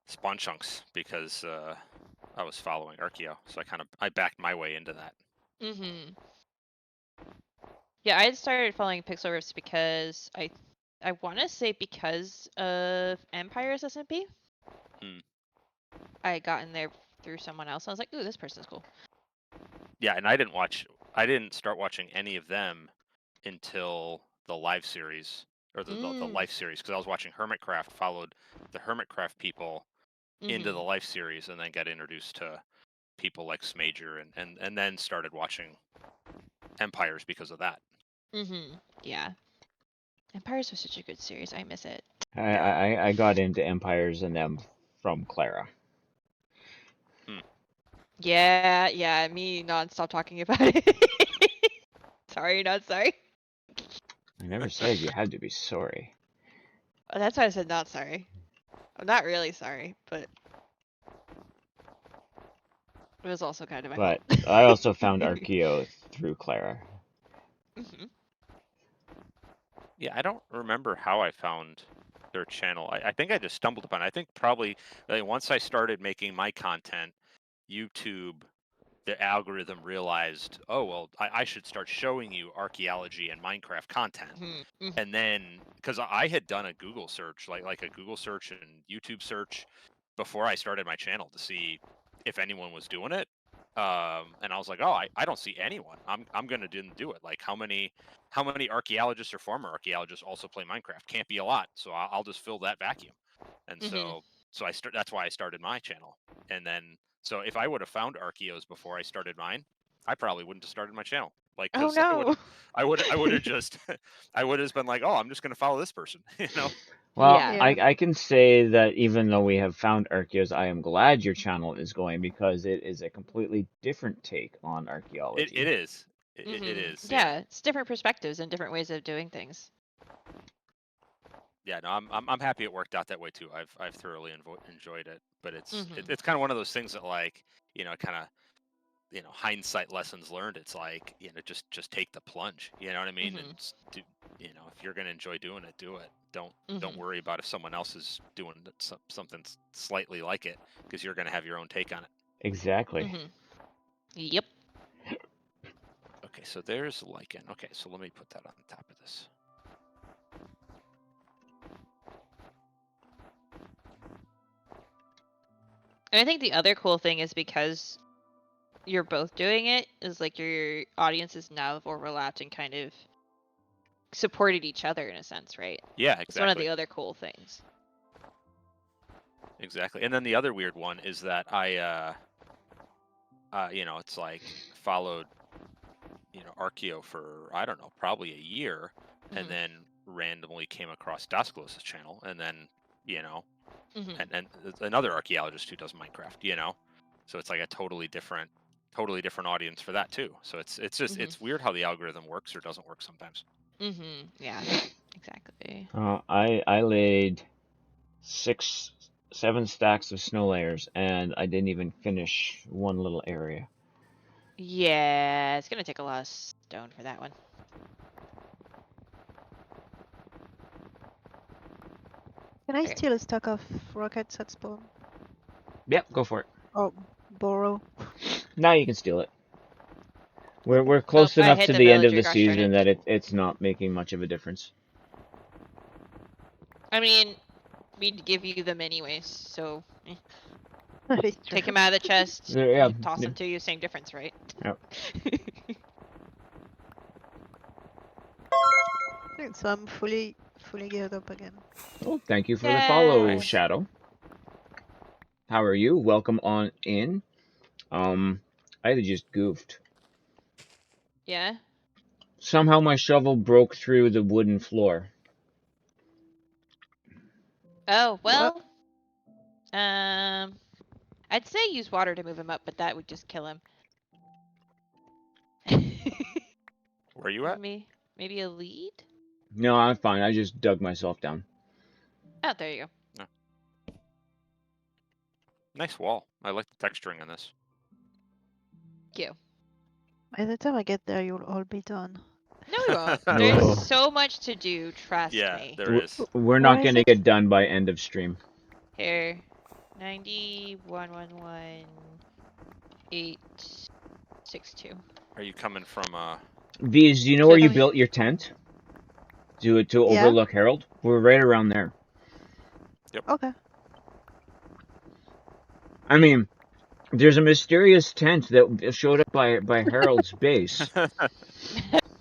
Spawn Chunks because I was following Archaeo, so I backed my way into that. Mm-hmm. Yeah, I had started following Pixlers because I want to say because of Empire's SMP. I got in there through someone else. I was like, ooh, this person's cool. Yeah, and I didn't start watching any of them until the live series or the life series, because I was watching Hermitcraft, followed the Hermitcraft people into the life series, and then got introduced to people like Smager, and then started watching Empires because of that. Yeah. Empires was such a good series. I miss it. I got into Empires and them from Clara. Yeah, me non-stop talking about it. Sorry, not sorry. I never said you had to be sorry. Oh, that's why I said not sorry. I'm not really sorry, but it was also kind of my fault. But I also found Archaeo through Clara. Yeah, I don't remember how I found their channel. I think I just stumbled upon it. I think probably once I started making my content, YouTube, the algorithm realized, oh, well, I should start showing you archaeology and Minecraft content. And then, because I had done a Google search, like a Google search and YouTube search before I started my channel to see if anyone was doing it. And I was like, oh, I don't see anyone. I'm gonna do it. Like how many archaeologists or former archaeologists also play Minecraft? Can't be a lot. So I'll just fill that vacuum. And so that's why I started my channel. And then so if I would have found Archaeos before I started mine, I probably wouldn't have started my channel. Like, oh because no. I would have just I would have been like, oh, I'm just gonna follow this person, you know. Well, Yeah. I can say that even though we have found Archaeos, I am glad your channel is going because it is a completely different take on archaeology. It is. It is. Yeah, it's different perspectives and different ways of doing things. Yeah, no, I'm happy it worked out that way too. I've thoroughly enjoyed it, but it's kind of one of those things that, like, kind of, hindsight lessons learned. It's like, just take the plunge. You know what I mean? And do, if you're gonna enjoy doing it, do it. Don't worry about if someone else is doing something slightly like it, because you're gonna have your own take on it. Exactly. Yep. Okay, so there's lichen. Okay, so let me put that on the top of this. And I think the other cool thing is because you're both doing it, is like your audiences now have overlapped and kind of supported each other in a sense, right? Yeah, exactly. It's one of the other cool things. Exactly. And then the other weird one is that I it's like followed, Archaeo for, I don't know, probably a year, and then randomly came across Dasclos' channel, and then, and another archaeologist who does Minecraft, so it's like a totally different audience for that too. So it's just it's weird how the algorithm works or doesn't work sometimes. Yeah, exactly. I laid 7 stacks of snow layers, and I didn't even finish one little area. Yeah, it's gonna take a lot of stone for that one. Can I steal a stack of rockets at spawn? Yep, go for it. Oh, borrow. Now you can steal it. We're close enough to the end of the season that it's not making much of a difference. I mean, we'd give you them anyways, so take them out of the chest, toss them to you, same difference, right? Yep. So I'm fully geared up again. Oh, thank you for the follow, Shadow. How are you? Welcome on in. I just goofed. Yeah? Somehow my shovel broke through the wooden floor. Oh, well. I'd say use water to move him up, but that would just kill him. Where are you at? Maybe a lead? No, I'm fine. I just dug myself down. Oh, there you go. No. Nice wall. I like the texturing on this. Thank you. By the time I get there, you'll all be done. No, we won't. No. There's so much to do, trust Yeah, me. there is. We're Where not is going to it? get done by end of stream. Here. 9111-862. Are you coming from V's, do you know where you built your tent? To Yeah. overlook Harald? We're right around there. Yep. Okay. I mean, there's a mysterious tent that showed up by Harald's base.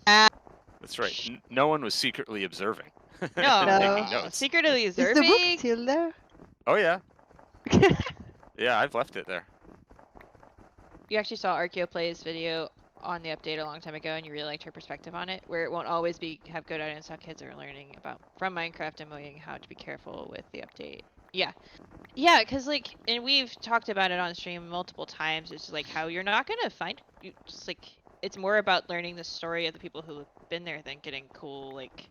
That's right. No one was secretly observing. No, Taking notes. secretly Is the book observing. still there? Oh yeah. Yeah, I've left it there. You actually saw Archaeo Play's video on the update a long time ago, and you really liked her perspective on it, where it won't always have good items how kids are learning about from Minecraft and moving how to be careful with the update. Yeah. Yeah, because, like, and we've talked about it on stream multiple times, it's like how you're not going to find, just like, it's more about learning the story of the people who have been there than getting cool, like,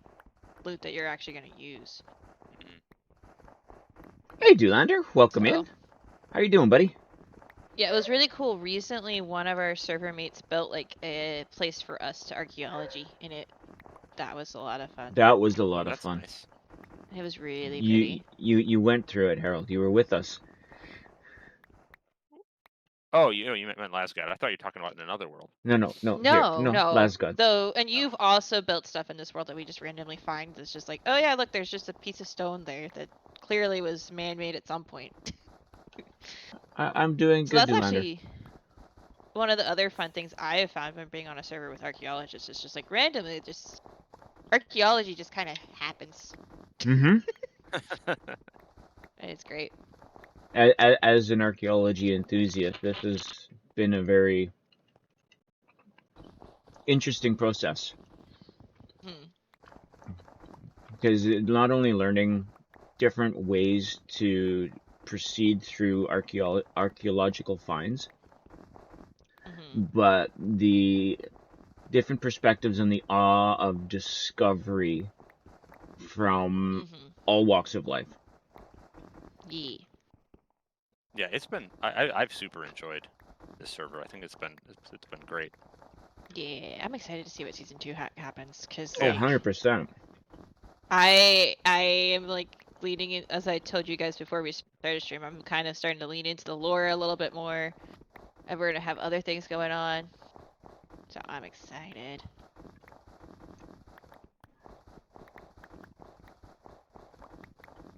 loot that you're actually going to use. Hey, Doolander, welcome in. How you doing, buddy? Yeah, it was really cool. Recently, one of our server mates built, like, a place for us to archaeology in it. That was a lot of fun. That was a lot of fun. Nice. It was really pretty. You went through it, Harald. You were with us. Oh, you meant Lasgard. I thought you were talking about in another world. No, Lasgard. Though, and you've also built stuff in this world that we just randomly find that's just like, oh yeah, look, there's just a piece of stone there that clearly was man-made at some point. I'm doing So good, that's Doolander. actually one of the other fun things I have found when being on a server with archaeologists. It's just like randomly, just archaeology just kind of happens. Mm-hmm. And it's great. As an archaeology enthusiast, this has been a very interesting process. Because not only learning different ways to proceed through archaeological finds, but the different perspectives and the awe of discovery from all walks of life. Yeah. Yeah, it's been. I've super enjoyed this server. I think it's been great. Yeah, I'm excited to see what season 2 happens because Oh, 100%. I am like leaning in, as I told you guys before we started stream. I'm kind of starting to lean into the lore a little bit more, and we're gonna have other things going on. So I'm excited.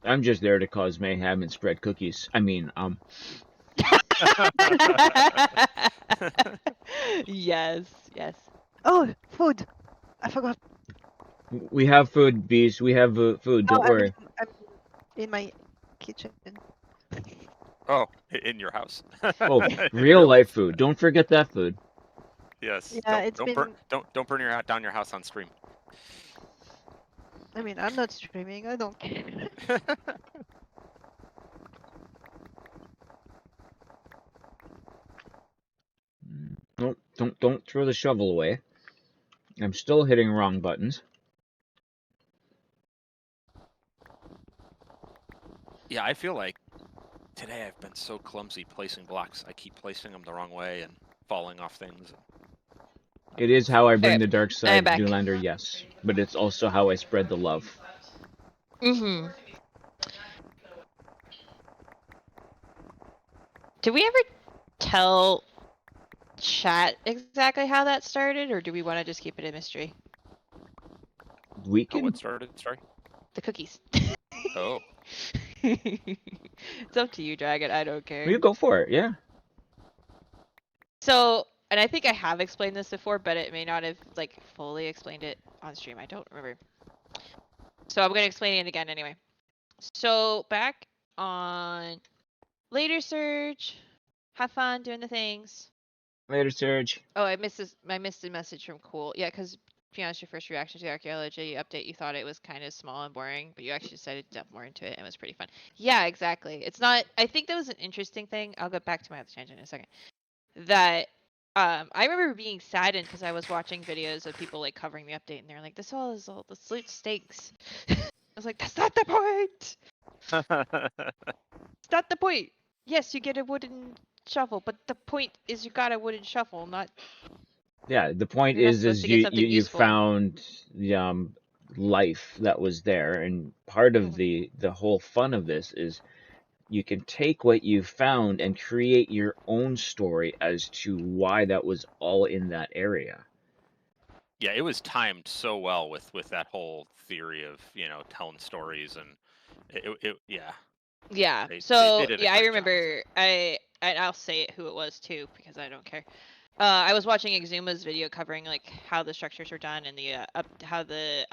I'm just there to cause mayhem and spread cookies. I mean, Yes. Oh, food! I forgot. We have food, bees. We have food. Don't worry. I'm in my kitchen. Oh, in your house. Oh, real life food. Don't forget that food. Yes. Yeah, Don't burn down your house on stream. I mean, I'm not streaming. I don't care. No, don't throw the shovel away. I'm still hitting wrong buttons. Yeah, I feel like today I've been so clumsy placing blocks. I keep placing them the wrong way and falling off things. It is how I bring the dark I'm side, back. Doolander, yes. But it's also how I spread the love. Did we ever tell chat exactly how that started, or do we want to just keep it a mystery? We can. can. What started? Sorry. The cookies. Oh. It's up to you, Dragon. I don't care. You go for it, yeah. So, and I think I have explained this before, but it may not have like fully explained it on stream. I don't remember. So I'm gonna explain it again anyway. So back on later, Surge. Have fun doing the things. Later, Surge. Oh, I missed a message from Cool. Yeah, because to be honest, your first reaction to the archaeology update, you thought it was kind of small and boring, but you actually decided to delve more into it, and it was pretty fun. Yeah, exactly. It's not. I think that was an interesting thing. I'll get back to my other tangent in a second. That I remember being saddened because I was watching videos of people like covering the update, and they're like, "This all is all the loot stakes." I was like, "That's not the point. It's not the point. Yes, you get a wooden shovel, but the point is you got a wooden shovel, not Yeah, the point you're not is supposed to get something you useful." found the life that was there, and part of Mhm. the whole fun of this is you can take what you found and create your own story as to why that was all in that area. Yeah, it was timed so well with that whole theory of telling stories, and yeah. Yeah. They So did a yeah, I great job with it. remember and I'll say it who it was too because I don't care. I was watching Exuma's video covering like how the structures were done and the how the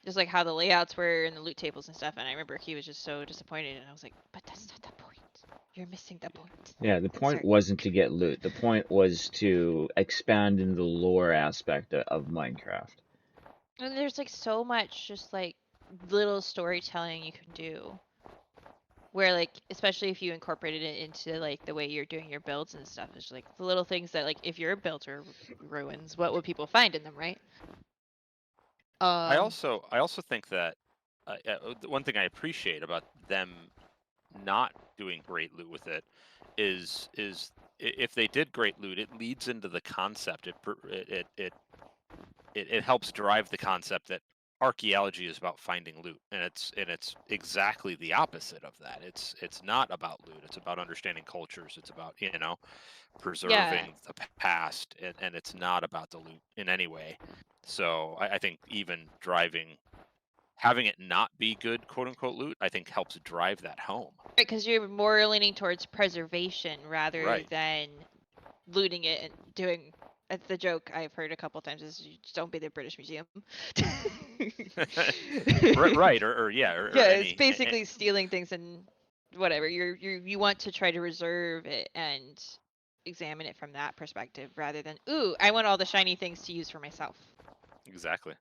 just like how the layouts were and the loot tables and stuff. And I remember he was just so disappointed, and I was like, "But that's not the point. You're missing the point." Yeah, the point Sorry. wasn't to get loot. The point was to expand into the lore aspect of Minecraft. And there's like so much just like little storytelling you can do. Where like especially if you incorporated it into like the way you're doing your builds and stuff, it's like the little things that like if your builds are ruins, what would people find in them, right? I also think that the one thing I appreciate about them not doing great loot with it is if they did great loot, it leads into the concept. It helps drive the concept that archaeology is about finding loot, and it's exactly the opposite of that. It's not about loot. It's about understanding cultures. It's about Yeah. preserving the past, and it's not about the loot in any way. So I think even having it not be good quote unquote loot, I think helps drive that home. Right, because you're more leaning towards preservation rather Right. than looting it and doing. The joke I've heard a couple times is you just don't be the British Museum. Right, or yeah, or Yeah, it's any basically stealing things and whatever. You want to try to reserve it and examine it from that perspective rather than, ooh, I want all the shiny things to use for myself. exactly.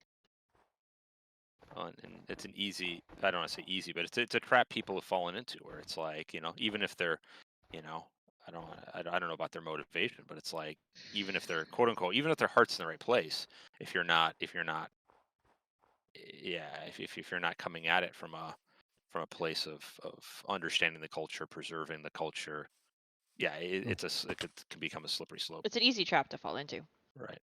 And it's an easy, I don't want to say easy, but it's a trap people have fallen into where it's like, even if they're, I don't know about their motivation, but it's like, even if they're quote unquote, even if their heart's in the right place, if you're not, yeah, if you're not coming at it from a place of understanding the culture, preserving the culture, yeah, it can become a slippery slope. It's an easy trap to fall into. Right.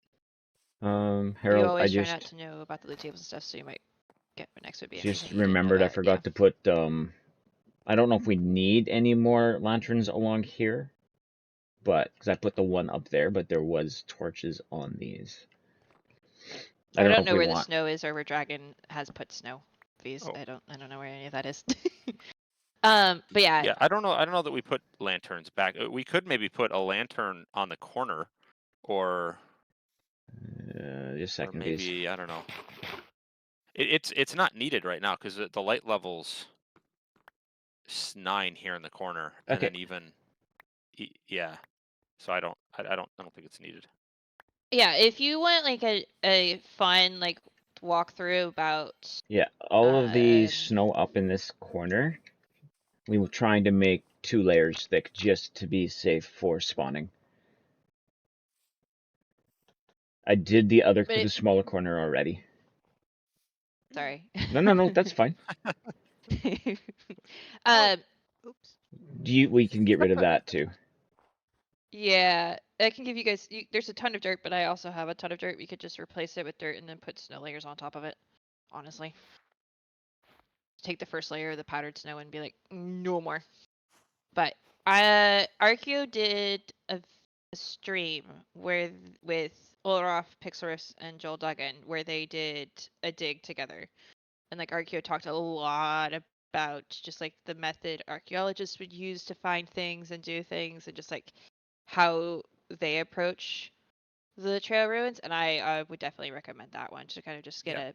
You Harold, I always try not just to know about the loot tables and stuff, so you might get what next would be just anything you didn't know remembered I about. Yeah. forgot to put I don't know if we need any more lanterns along here, but because I put the one up there, but there was torches on these. I I don't know don't if know we where the want. snow is or where Dragon has put snow. These Oh. I don't know where any of that is. But yeah. Yeah, I don't know that we put lanterns back. We could maybe put a lantern on the corner, or Just a second, please. maybe I don't know. It's not needed right now because the light level's 9 here in the corner, and Okay. then even yeah. So I don't think it's needed. Yeah, if you want like a fun like walkthrough about Yeah, all of the snow up in this corner, we were trying to make 2 layers thick just to be safe for spawning. I did the smaller corner already. Sorry. No, that's fine. Oops. We can get rid of that too. Yeah, I can give you guys. There's a ton of dirt, but I also have a ton of dirt. We could just replace it with dirt and then put snow layers on top of it. Honestly, take the first layer of the powdered snow and be like, no more. But Archaeo did a stream with Olrof, Pixorus, and Joel Duggan where they did a dig together, and like Archaeo talked a lot about just like the method archaeologists would use to find things and do things, and just like how they approach the trail ruins. And I would definitely recommend that one to kind of just get a.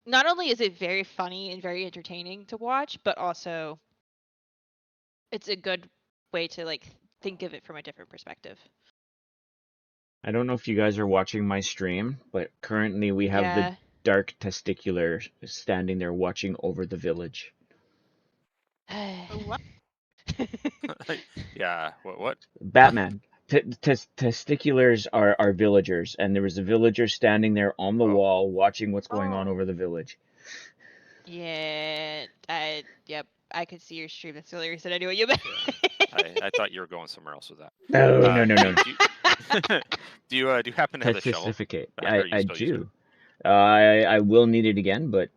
Not only is it very funny and very entertaining to watch, but also it's a good way to like think of it from a different perspective. I don't know if you guys are watching my stream, but currently we have the Yeah. dark testicular standing there watching over the village. What? Yeah. What? Batman. Testiculars are villagers, and there was a villager standing there on the Oh. wall watching what's going on Oh. over the village. Yeah. Yep. I could see your stream. That's the only reason I knew what you meant. I thought you were going somewhere else with that. No. Do you happen to have the shovel? Testificate. Back, or are you I still using it? do. I will need it again, but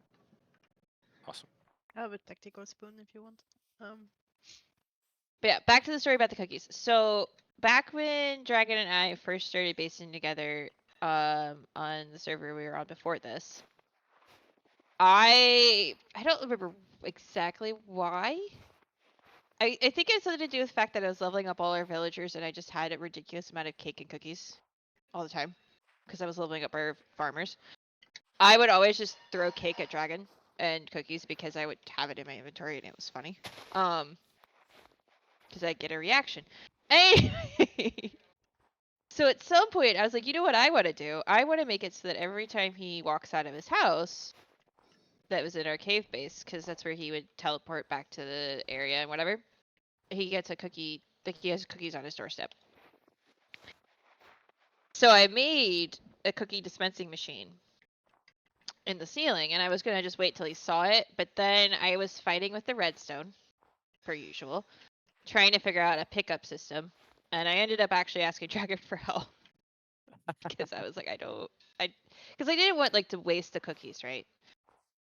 Awesome. I have a tactical spoon if you want. But yeah, back to the story about the cookies. So back when Dragon and I first started basing together on the server we were on before this, I don't remember exactly why. I think it had something to do with the fact that I was leveling up all our villagers and I just had a ridiculous amount of cake and cookies all the time because I was leveling up our farmers. I would always just throw cake at Dragon and cookies because I would have it in my inventory and it was funny. Because I'd get a reaction. Anyway, so at some point I was like, you know what I want to do? I want to make it so that every time he walks out of his house, that was in our cave base, because that's where he would teleport back to the area and whatever, he gets a cookie, like he has cookies on his doorstep. So I made a cookie dispensing machine in the ceiling, and I was going to just wait till he saw it, but then I was fighting with the redstone, per usual, trying to figure out a pickup system, and I ended up actually asking Dragon for help. Because I was like, because I didn't want like to waste the cookies, right?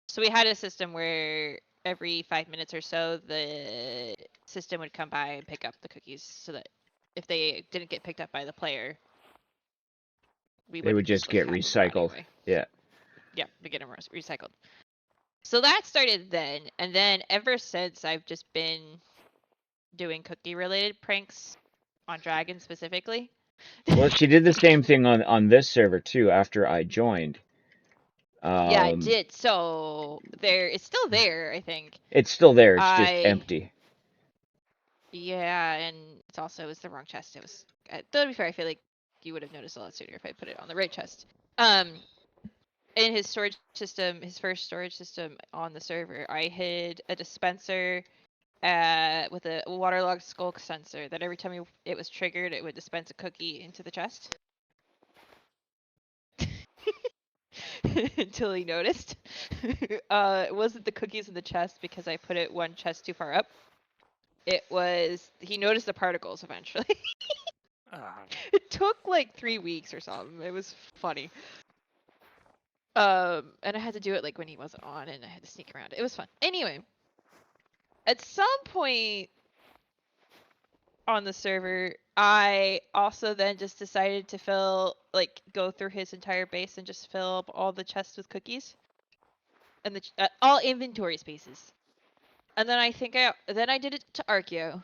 So we had a system where every 5 minutes or so, the system would come by and pick up the cookies, so that if they didn't get picked up by the player, they would just get recycled. Anyway. Yeah. Yeah, we get them recycled. So that started then, and then ever since I've just been doing cookie-related pranks on Dragon specifically. Well, she did the same thing on this server too after I joined. Yeah, I did. So it's still there, I think. It's still there. It's just empty. Yeah, and it was the wrong chest. It was. Though to be fair, I feel like you would have noticed a lot sooner if I put it on the right chest. In his storage system, his first storage system on the server, I hid a dispenser with a waterlogged skulk sensor that every time it was triggered, it would dispense a cookie into the chest. Until he noticed. It wasn't the cookies in the chest because I put it one chest too far up. It was, he noticed the particles eventually. It took like 3 weeks or something. It was funny. And I had to do it like when he wasn't on, and I had to sneak around. It was fun. Anyway, at some point on the server, I also then just decided to go through his entire base and just fill up all the chests with cookies. And all inventory spaces. And then I did it to Archaeo.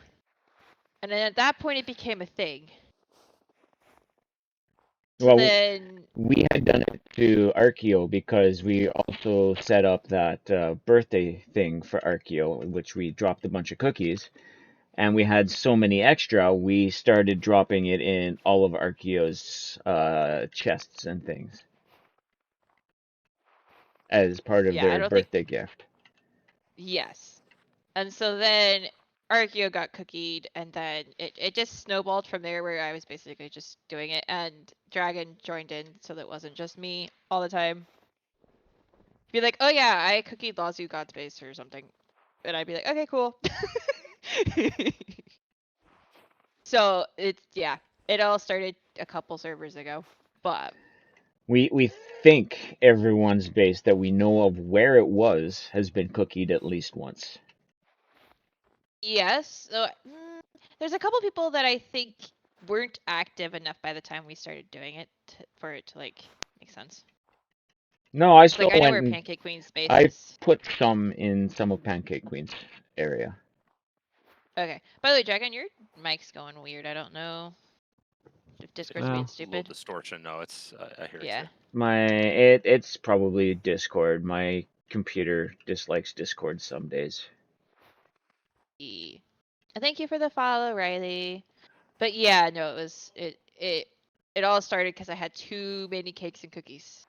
And then at that point it became a thing. Well, then we had done it to Archaeo because we also set up that birthday thing for Archaeo, which we dropped a bunch of cookies. And we had so many extra, we started dropping it in all of Archaeo's chests and things as part of their birthday gift. Yes. And so then Archaeo got cookied, and then it just snowballed from there, where I was basically just doing it, and Dragon joined in, so that it wasn't just me all the time. Be like, oh yeah, I cookied Lazu God's base or something. And I'd be like, okay, cool. So it all started a couple servers ago, but we think everyone's base that we know of where it was has been cookied at least once. Yes, so, there's a couple people that I think weren't active enough by the time we started doing it for it to like make sense. No, I still I know where Pancake Queen's base I is. put some in some of Pancake Queen's area. Okay. By the way, Dragon, your mic's going weird. I don't know if Discord's being stupid. A little distortion. No, it's I hear Yeah. It's probably Discord. My computer dislikes Discord some days. Thank you for the follow, Riley. But yeah, no, it it all started because I had too many cakes and cookies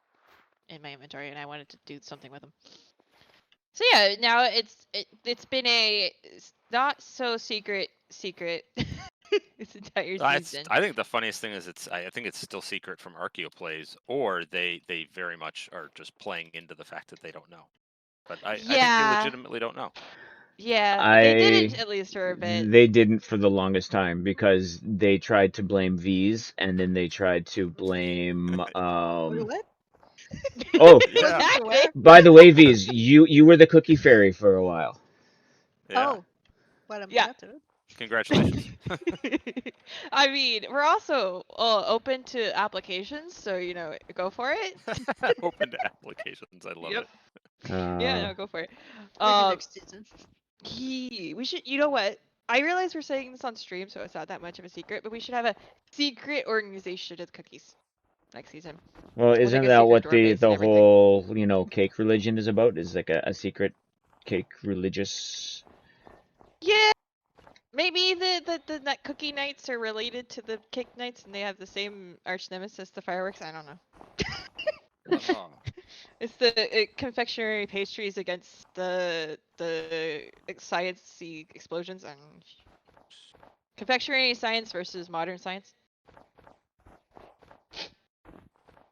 in my inventory, and I wanted to do something with them. So yeah, now it's been a not so secret this entire season. I think the funniest thing is I think it's still secret from Archaeo plays, or they very much are just playing into the fact that they don't know. But I think they legitimately don't know. Yeah, they didn't at least for a bit. They didn't for the longest time because they tried to blame V's and then they tried to blame What? Oh, Yeah. by the way, V's, you were the cookie fairy for a while. Yeah. Oh, well, I'm Yeah. flattered. Congratulations. I mean, we're also open to applications, so go for it. Open to applications. I love it. Yeah, no, go for it. Maybe next season. We should. You know what? I realize we're saying this on stream, so it's not that much of a secret. But we should have a secret organization of cookies next season. Well, With, isn't like, a that secret what door base the and everything. whole cake religion is about? Is like a secret cake religious? Yeah. Maybe the cookie nights are related to the cake nights, and they have the same arch nemesis, the fireworks. I don't know. Oh. It's the confectionery pastries against the sciencey explosions and confectionery science versus modern science.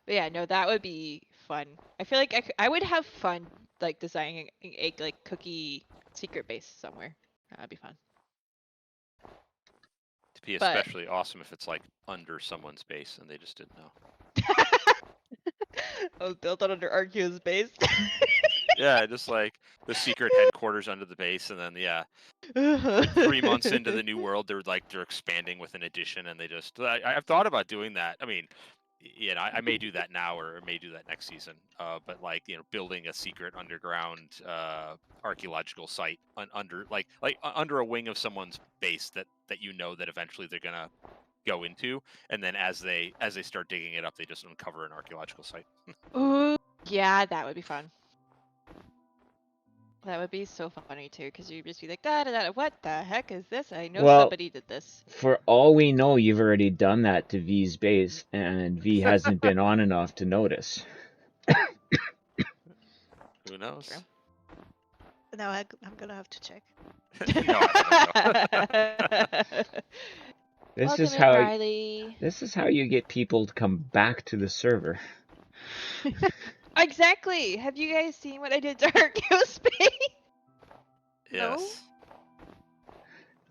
But yeah, no, that would be fun. I feel like I would have fun like designing a like cookie secret base somewhere. That'd be fun. To be But- especially awesome if it's like under someone's base and they just didn't know. I was built under Archaeo's base. Yeah, just like the secret headquarters under the base, and then 3 months into the new world, they're expanding with an addition, and they just I've thought about doing that. I mean, I may do that now or may do that next season. But like building a secret underground archaeological site under under a wing of someone's base that that eventually they're gonna go into, and then as they start digging it up, they just uncover an archaeological site. Ooh, yeah, that would be fun. That would be so funny too, because you'd just be like, what the heck is this? I know somebody did this. For all we know, you've already done that to V's base, and V hasn't been on enough to notice. Who knows? True. Now I'm gonna have to check. No, I don't know. This Welcome is in, how Riley. this is how you get people to come back to the server. Exactly. Have you guys seen what I did to Archaeo Space? Yes.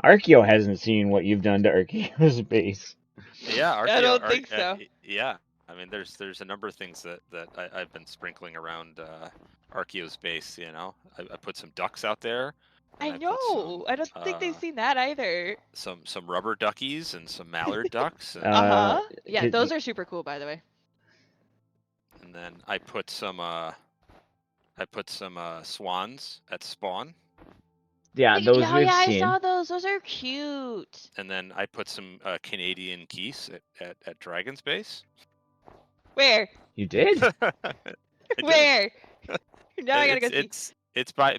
Archaeo hasn't seen what you've done to Archaeo's base. Yeah, Archaeo, I don't think so. Yeah, I mean, there's a number of things that I've been sprinkling around Archaeo's base. I put some ducks out there. I know. I don't think they've seen that either. Some rubber duckies and some mallard ducks. Yeah, those are super cool, by the way. And then I put some swans at spawn. Yeah, those we've I seen. saw those. Those are cute. And then I put some Canadian geese at Dragon's base. Where? You did? Where? Now I gotta go see. It's by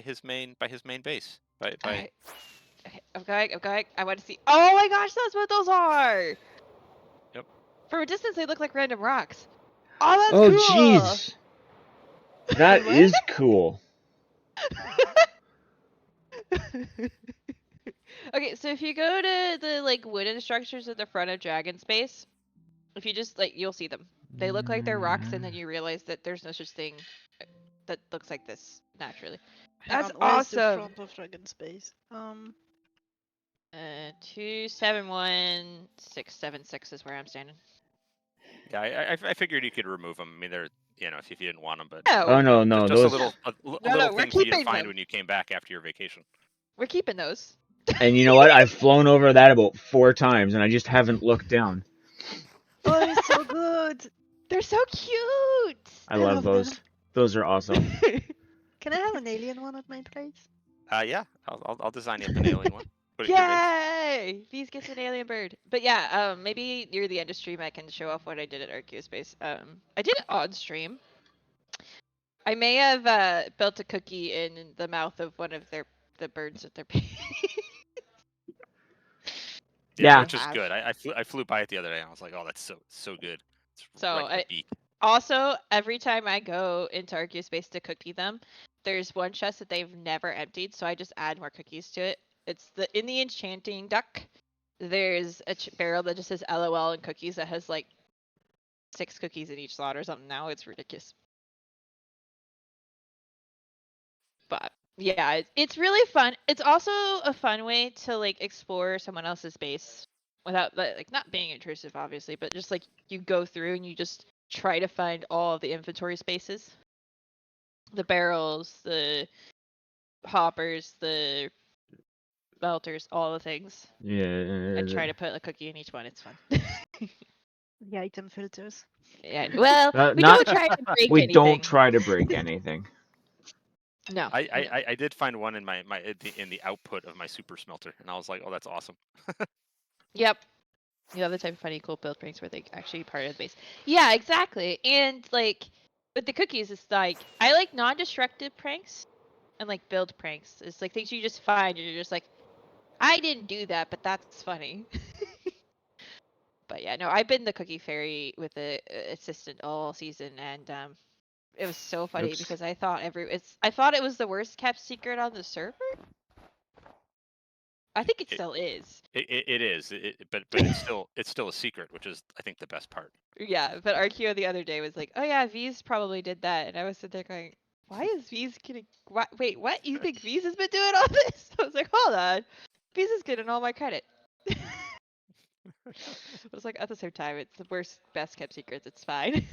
his main base. Okay, I'm going. I want to see. Oh my gosh, that's what those are. Yep. From a distance, they look like random rocks. Oh, Oh, that's cool. jeez. That is cool. Okay, so if you go to the wooden structures at the front of Dragon Space, if you just you'll see them. They look like they're rocks, and then you realize that there's no such thing that looks like this naturally. That's where's the awesome. front of Dragon Space? 271676 is where I'm standing. Yeah, I figured you could remove them. I mean, they're if you didn't want them, but Oh no, just those... a little thing for you to find when you came back after your vacation. We're keeping those. And you know what? I've flown over that about 4 times, and I just haven't looked down. Oh, they're so good. They're so cute. I love those. Them. Those are awesome. Can I have an alien one at my place? Yeah, I'll design you up an alien one. Yay! These gets an alien bird. But yeah, maybe near the end of stream I can show off what I did at Archaeo Space. I did it on stream. I may have built a cookie in the mouth of one of the birds at their base. Yeah. which is good. I flew by it the other day and I was like, oh, that's so good. It's So right in the beak. Also, every time I go into Archaeo Space to cookie them, there's one chest that they've never emptied, so I just add more cookies to it. It's in the enchanting duck. There's a barrel that just says LOL and cookies that has like 6 cookies in each slot or something now. It's ridiculous. But yeah, it's really fun. It's also a fun way to like explore someone else's base without like not being intrusive, obviously, but just like you go through and you just try to find all of the inventory spaces, the barrels, the hoppers, the melters, all the things. Yeah. And try to put a cookie in each one. It's fun. The item filters. Yeah. Well, we not- don't try to break We anything. don't try to break anything. No. I did find one in in the output of my super smelter, and I was like, oh, that's awesome. Yep. The other type of funny, cool build pranks where they actually part of the base. Yeah, exactly. And like with the cookies, it's like I like non-destructive pranks and like build pranks. It's like things you just find and you're just like, I didn't do that, but that's funny. But yeah, no, I've been the cookie fairy with the assistant all season, and it was so funny Oops. because I thought it was the worst kept secret on the server. I think it still is. It is, but it's still a secret, which is I think the best part. Yeah, but Archaeo the other day was like, "Oh yeah, V's probably did that," and I was sitting there going, "Why is V's getting? Wait, what? You think V's has been doing all this?" I was like, "Hold on, V's is getting all my credit." It was like at the same time, it's the worst, best kept secrets. It's fine.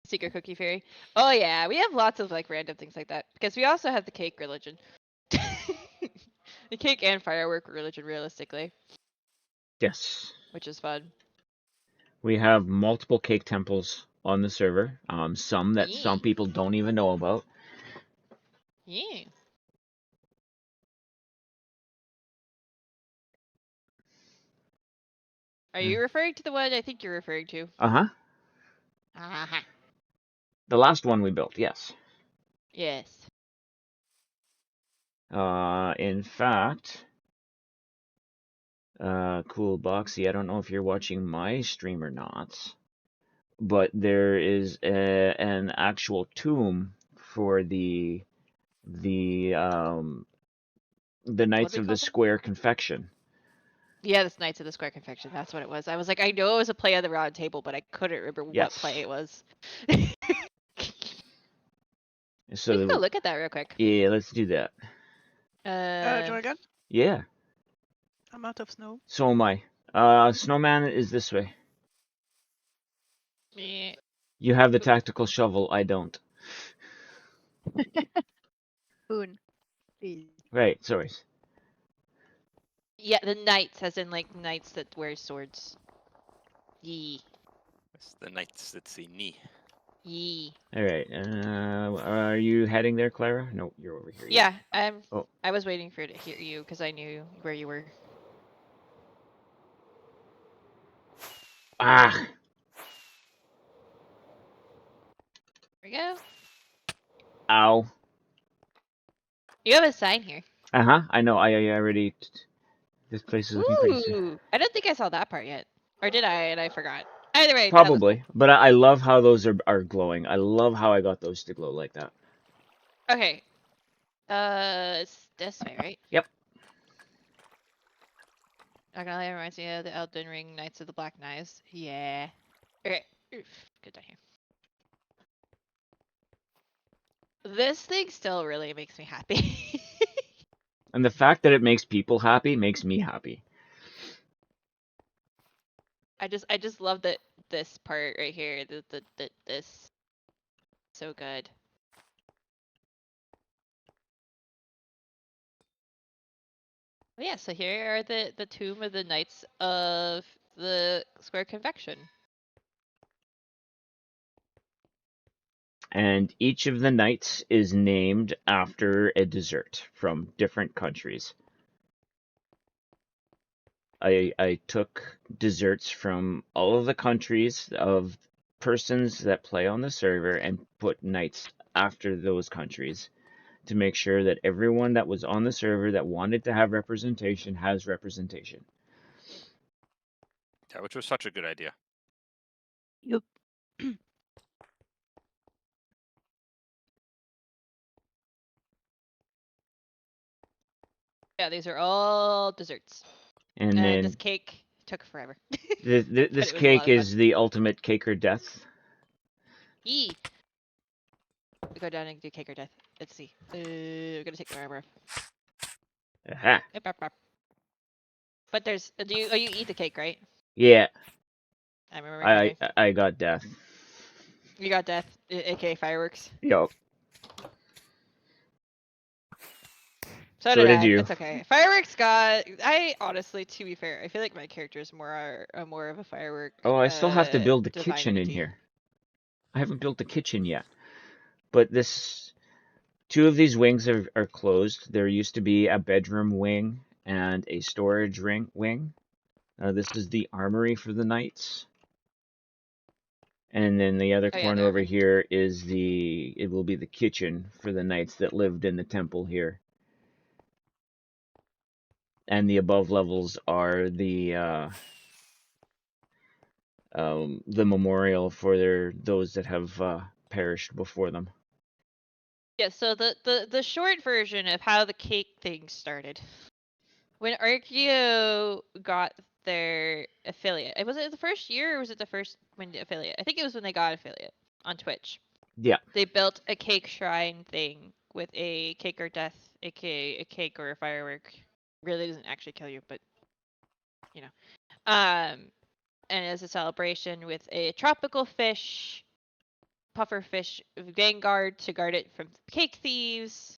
Secret cookie fairy. Oh yeah, we have lots of like random things like that because we also have the cake religion. The cake and firework religion, realistically. Yes. Which is fun. We have multiple cake temples on the server. Some that some people don't even know about. Yeah. Are you referring to the one I think you're referring to? Uh-huh. Uh-huh. The last one we built, yes. Yes. In fact, cool Boxy, I don't know if you're watching my stream or not, but there is an actual tomb for the Knights of the Square Confection. Yeah, the Knights of the Square Confection. That's what it was. I was like, I know it was a play on the round table, but I couldn't remember what play it was. So we can go look at that real quick. Yeah, let's do that. Jorgen? Yeah. I'm out of snow. So am I. Snowman is this way. Yeah. You have the tactical shovel, I don't. Boon. Please. Right, sorry. Yeah, the knights, as in like knights that wear swords. Yee. It's the knights that see knee. Yee. All right. Are you heading there, Clara? No, you're over here. Yeah, Oh. I was waiting for to hear you because I knew where you were. Ah. There we go. Ow. You have a sign here. Uh-huh. I know. I already. This place is looking pretty safe. Ooh, I don't think I saw that part yet, or did I? And I forgot. Either way, Probably, but I love how those are glowing. I love how I got those to glow like that. Okay. It's this way, right? Yep. Not gonna lie, it reminds me of the Elden Ring Knights of the Black Knives. Yeah. Okay. Oof. Good down here. This thing still really makes me happy. And the fact that it makes people happy makes me happy. I just love that this part right here. This so good. Well, yeah, so here are the tomb of the Knights of the Square Confection. And each of the knights is named after a dessert from different countries. I took desserts from all of the countries of persons that play on the server and put knights after those countries to make sure that everyone that was on the server that wanted to have representation has representation. Yeah, which was such a good idea. Yep. Yeah, these are all desserts. And And then this cake took forever. this it was a lot cake of fun. is the ultimate cake or death. We go down and do cake or death. Let's see. We're gonna take the armor off. Aha. But there's you eat the cake, right? Yeah, I remember. I got death. You got death, aka fireworks. Yup. So did I. you. It's okay. Fireworks got. I honestly, to be fair, I feel like my character is more of a firework. Oh, I still have to build the divine kitchen in entity. here. I haven't built the kitchen yet. But two of these wings are closed. There used to be a bedroom wing and a storage wing. This is the armory for the knights. And then the other corner over here is it will be the kitchen for the knights that lived in the temple here. And the above levels are the memorial for those that have perished before them. Yeah, so the short version of how the cake thing started. When Archaeo got their affiliate, was it the first year or was it the first affiliate? I think it was when they got affiliate on Twitch. Yeah. They built a cake shrine thing with a cake or death, aka a cake or a firework. Really doesn't actually kill you, but you know. And as a celebration with a tropical fish, puffer fish vanguard to guard it from cake thieves.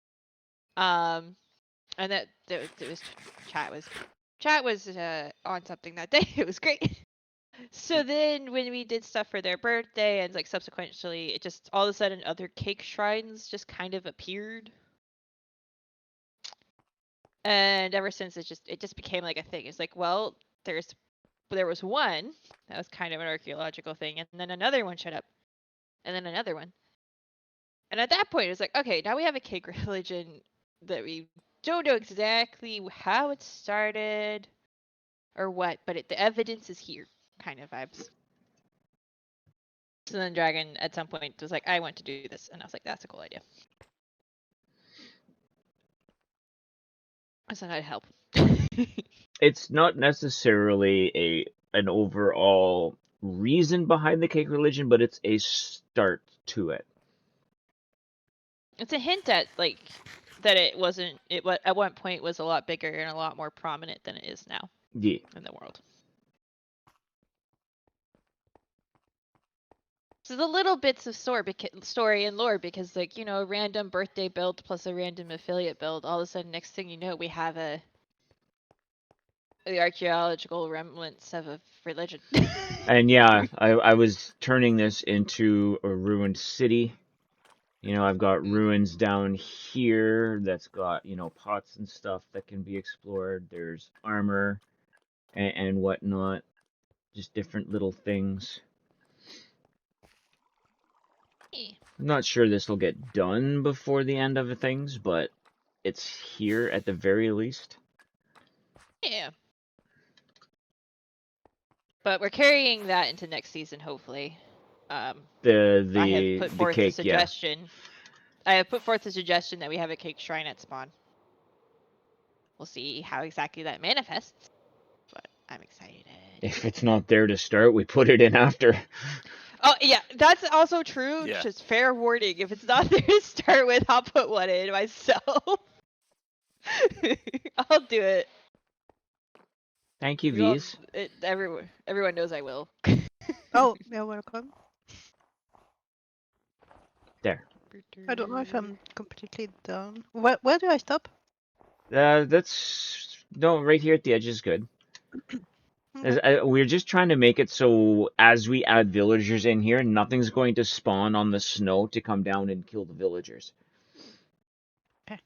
And that it was chat was on something that day. It was great. So then when we did stuff for their birthday and like subsequently, it just all of a sudden other cake shrines just kind of appeared. And ever since it just became like a thing. It's like, well, there was one that was kind of an archaeological thing, and then another one showed up, and then another one. And at that point, it was like, okay, now we have a cake religion that we don't know exactly how it started or what, but the evidence is here, kind of vibes. So then Dragon at some point was like, I want to do this, and I was like, that's a cool idea. I said I'd help. It's not necessarily an overall reason behind the cake religion, but it's a start to it. It's a hint at like that it wasn't. It at one point was a lot bigger and a lot more prominent than it is now. Yeah. In the world. So the little bits of story and lore, because like, you know, a random birthday build plus a random affiliate build, all of a sudden next thing you know we have the archaeological remnants of a religion. And yeah, I was turning this into a ruined city. You know, I've got ruins down here that's got, you know, pots and stuff that can be explored. There's armor and whatnot. Just different little things. I'm not sure this will get done before the end of things, but it's here at the very least. Yeah. But we're carrying that into next season, hopefully. I have put forth cake, a suggestion. Yeah. I have put forth a suggestion that we have a cake shrine at spawn. We'll see how exactly that manifests, but I'm excited. If it's not there to start, we put it in after. Oh, yeah, that's also true. Yeah. Just fair warning. If it's not there to start with, I'll put one in myself. I'll do it. Thank you, V's. Everyone knows I will. Oh, you're welcome. There. I don't know if I'm completely done. Where do I stop? That's no, right here at the edge is good. Okay. We're just trying to make it so as we add villagers in here, nothing's going to spawn on the snow to come down and kill the villagers. Okay.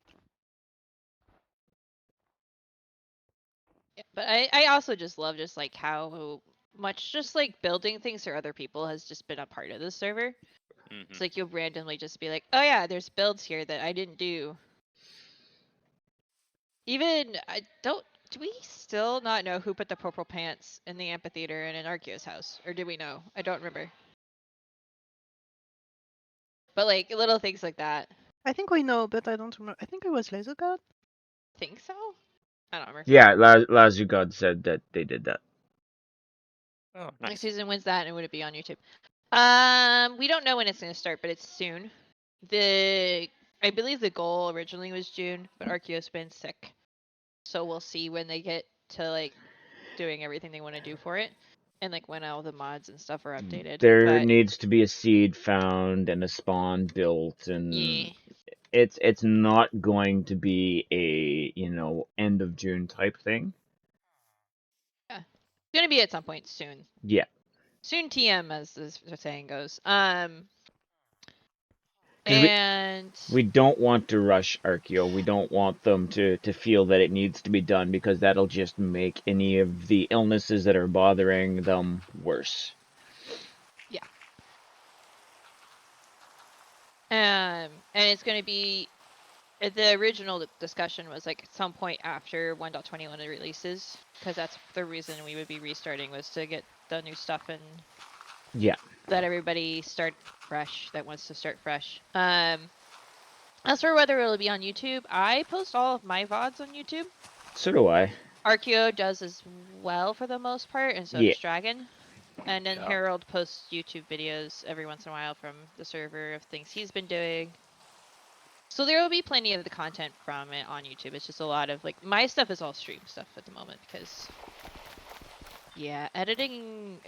Yeah, but I also just love just like how much just like building things for other people has just been a part of the server. It's like you'll randomly just be like, oh yeah, there's builds here that I didn't do. even I don't. Do we still not know who put the purple pants in the amphitheater and in Archaeo's house, or do we know? I don't remember. But like little things like that. I think we know, but I don't remember. I think it was Laser God. Think so? I don't remember. Yeah, Lazugod said that they did that. Oh, Next nice. season wins that, and would it be on YouTube? We don't know when it's gonna start, but it's soon. I believe the goal originally was June, but Archaeo's been sick, so we'll see when they get to like doing everything they want to do for it, and like when all the mods and stuff are updated. There But needs to be a seed found and a spawn built, and yeah, it's not going to be a end of June type thing. it's gonna be at some point soon. Yeah. Soon TM, as the saying goes. 'Cause And we don't want to rush Archaeo. We don't want them to feel that it needs to be done, because that'll just make any of the illnesses that are bothering them worse. yeah. And it's going to be, the original discussion was like at some point after 1.21 releases, because that's the reason we would be restarting, was to get the new stuff and Yeah. let everybody start fresh that wants to start fresh. As for whether it'll be on YouTube, I post all of my VODs on YouTube. So do I. Archaeo does as well for the most part, and so does Dragon. And then Haraldr posts YouTube videos every once in a while from the server of things he's been doing. So there will be plenty of the content from it on YouTube. It's just a lot of, like, my stuff is all stream stuff at the moment because, yeah, editing,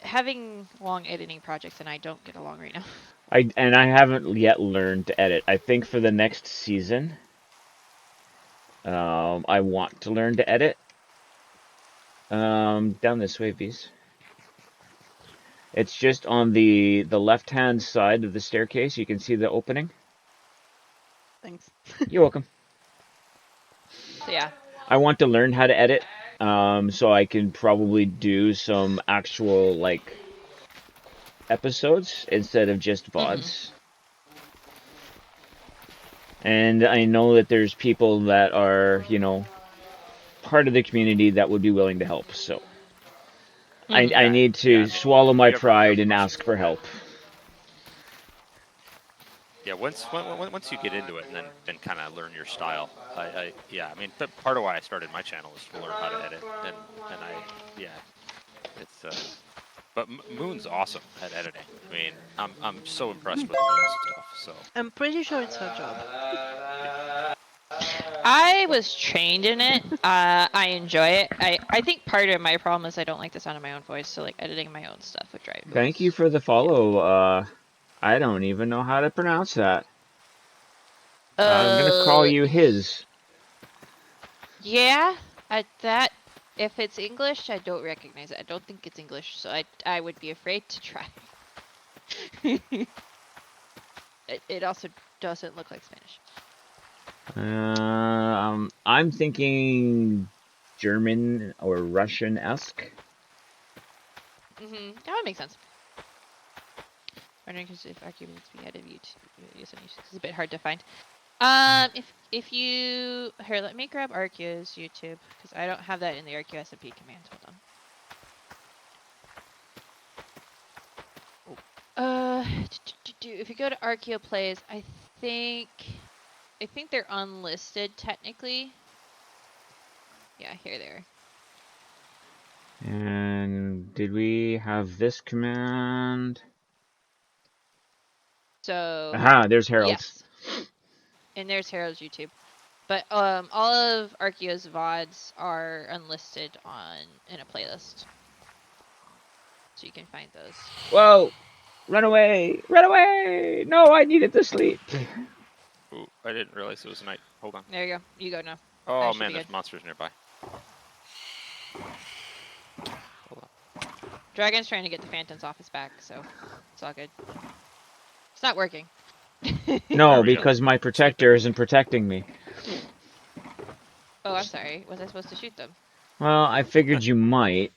having long editing projects and I don't get along right now. I haven't yet learned to edit. I think for the next season, I want to learn to edit. Down this way, V's. It's just on the left-hand side of the staircase. You can see the opening. Thanks. You're welcome. So yeah. I want to learn how to edit, so I can probably do some actual, like, episodes instead of just VODs. And I know that there's people that are, part of the community that would be willing to help, so I need to swallow my pride and ask for help. Yeah, once you get into it and then kind of learn your style, I mean, part of why I started my channel is to learn how to edit, and it's but Moon's awesome at editing. I mean, I'm so impressed with Moon's stuff. So I'm pretty sure it's her job. I was trained in it. I enjoy it. I think part of my problem is I don't like the sound of my own voice, so like editing my own stuff would drive me. Thank you for the follow. I don't even know how to pronounce that. I'm gonna call you his. Yeah, that if it's English, I don't recognize it. I don't think it's English, so I would be afraid to try. It also doesn't look like Spanish. I'm thinking German or Russian-esque. That would make sense. Wondering if arguments be added it's a bit hard to find. If you here, let me grab Archaeo's YouTube because I don't have that in the Archaeo SMP command. Hold on. If you go to Archaeo plays, I think they're unlisted technically. Yeah, here they are. And did we have this command? So aha, there's Harald's. Yes. And there's Harald's YouTube. But all of Archaeo's VODs are unlisted in a playlist. So you can find those. Whoa! Run away! Run away! No, I needed to sleep. Ooh, I didn't realize it was night. Hold on. There you go. You go now. Oh man, there's monsters nearby. Hold on. Dragon's trying to get the phantoms off his back, so it's all good. It's not working. No, because my protector isn't protecting me. Oh, I'm sorry. Was I supposed to shoot them? Well, I figured you might.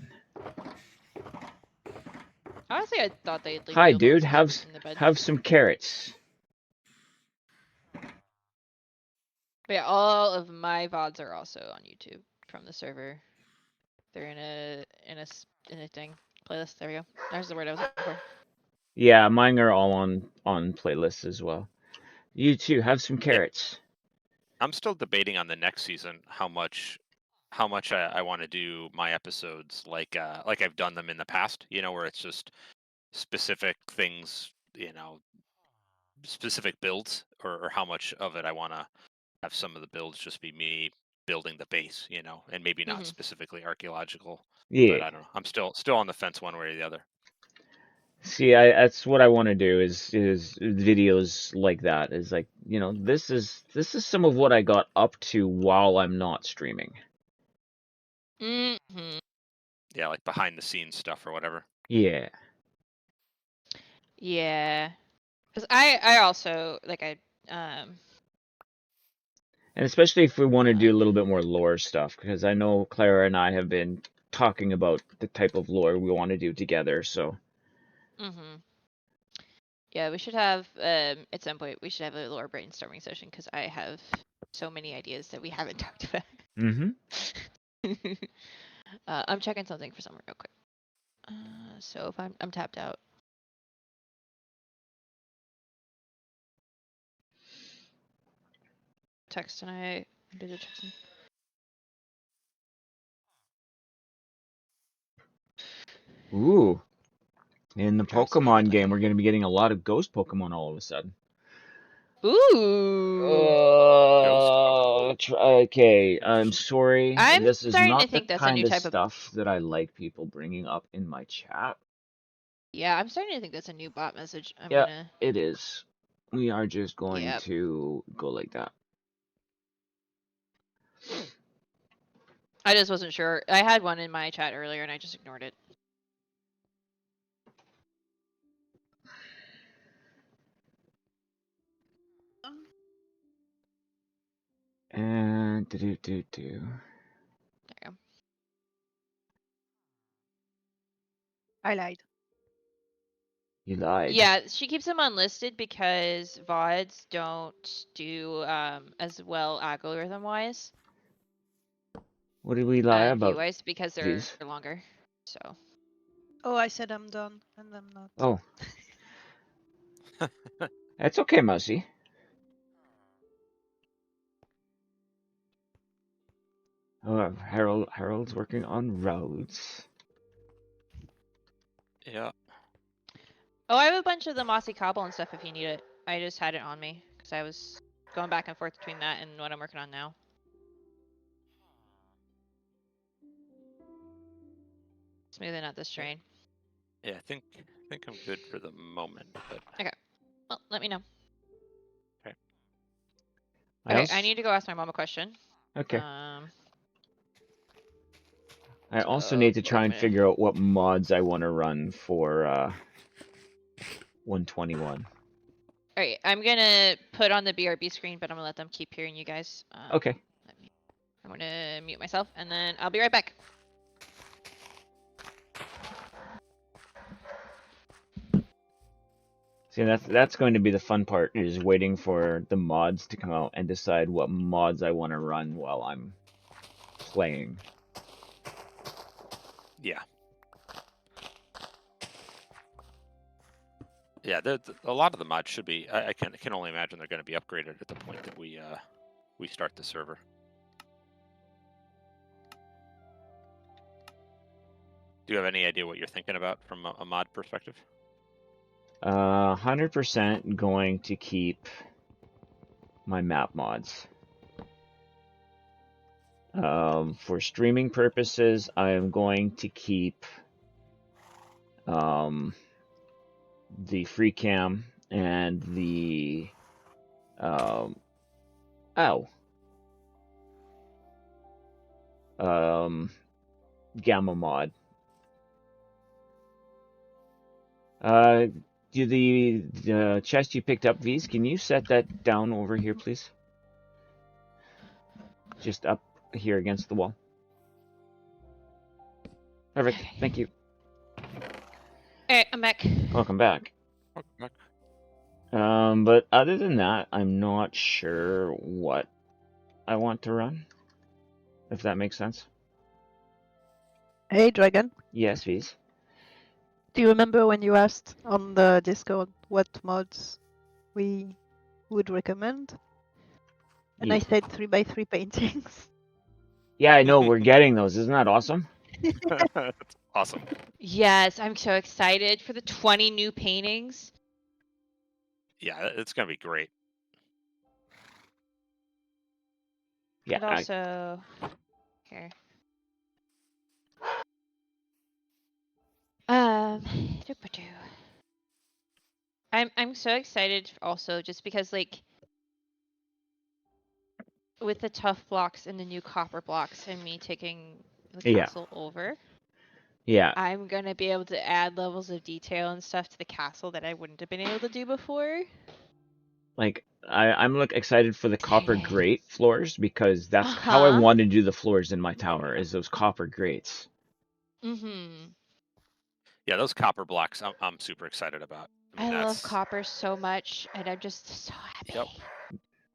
Honestly, I thought they'd leave Hi, me dude. alone Have some carrots. But yeah, all of my VODs are also on YouTube from the server. They're in a thing playlist. There we go. There's the word I was looking for. Yeah, mine are all on playlists as well. You too, have some carrots. I'm still debating on the next season how much I want to do my episodes like I've done them in the past, where it's just specific things, specific builds, or how much of it I want to have some of the builds just be me building the base, and maybe not specifically archaeological. Yeah. But I don't know. I'm still on the fence one way or the other. See, that's what I want to do is videos like that. Is like, this is some of what I got up to while I'm not streaming. Mm-hmm. Yeah, like behind the scenes stuff or whatever. Yeah. Yeah. Because I also And especially if we want to do a little bit more lore stuff, because I know Clara and I have been talking about the type of lore we want to do together, so. Yeah, we should have, at some point, we should have a lore brainstorming session, because I have so many ideas that we haven't talked about. I'm checking something for someone real quick. So if I'm tapped out. Text tonight. I'm busy texting. Ooh. In the Drop some Pokemon info. game, we're going to be getting a lot of ghost Pokemon all of a sudden. Ooh. Okay, I'm sorry. I'm This is starting to not the think that's a new kind of type of. stuff that I like people bringing up in my chat. Yeah, I'm starting to think that's a new bot message. Yeah, it is. We are just going Yep. to go like that. I just wasn't sure. I had one in my chat earlier and I just ignored it. And There you go. I lied. You lied. Yeah, she keeps them unlisted because VODs don't do as well algorithm wise. What did we lie about? View wise because they're longer. So. Oh, I said I'm done, and I'm not. Oh. That's okay, Mousy. Oh, Harold's working on roads. Yeah. Oh, I have a bunch of the mossy cobble and stuff if you need it. I just had it on me because I was going back and forth between that and what I'm working on now. Smoothing out this terrain. Yeah, I think I'm good for the moment, but. Okay. Well, let me know. Okay. I need to go ask my mom a question. Okay. I also need to try and figure out what mods I want to run for 121. Alright, I'm gonna put on the BRB screen, but I'm gonna let them keep hearing you guys. Okay. I'm gonna mute myself, and then I'll be right back. See, that's going to be the fun part, is waiting for the mods to come out and decide what mods I want to run while I'm playing. Yeah. Yeah, a lot of the mods should be. I can only imagine they're going to be upgraded at the point that we start the server. Do you have any idea what you're thinking about from a mod perspective? 100% going to keep my map mods. For streaming purposes, I am going to keep the free cam and the gamma mod. Do the chest you picked up, V's, can you set that down over here, please? Just up here against the wall. Perfect. Thank you. Alright, I'm back. Welcome back. Welcome back. But other than that, I'm not sure what I want to run. If that makes sense. Hey, Dragon. Yes, please. Do you remember when you asked on the Discord what mods we would recommend? And I said 3x3 paintings. Yeah, I know. We're getting those. Isn't that awesome? That's awesome. Yes, I'm so excited for the 20 new paintings. Yeah, it's gonna be great. Yeah. And also, here. Doo-ba-doo. I'm so excited also just because like with the tough blocks and the new copper blocks and me taking the Yeah. castle over, Yeah. I'm gonna be able to add levels of detail and stuff to the castle that I wouldn't have been able to do before. Like I'm excited for the copper Dang it. grate floors because that's how I want to do the floors in my tower is those copper grates. Mm-hmm. Yeah, those copper blocks I'm super excited about. I mean, I love that's copper so much, and I'm just so happy. Yep.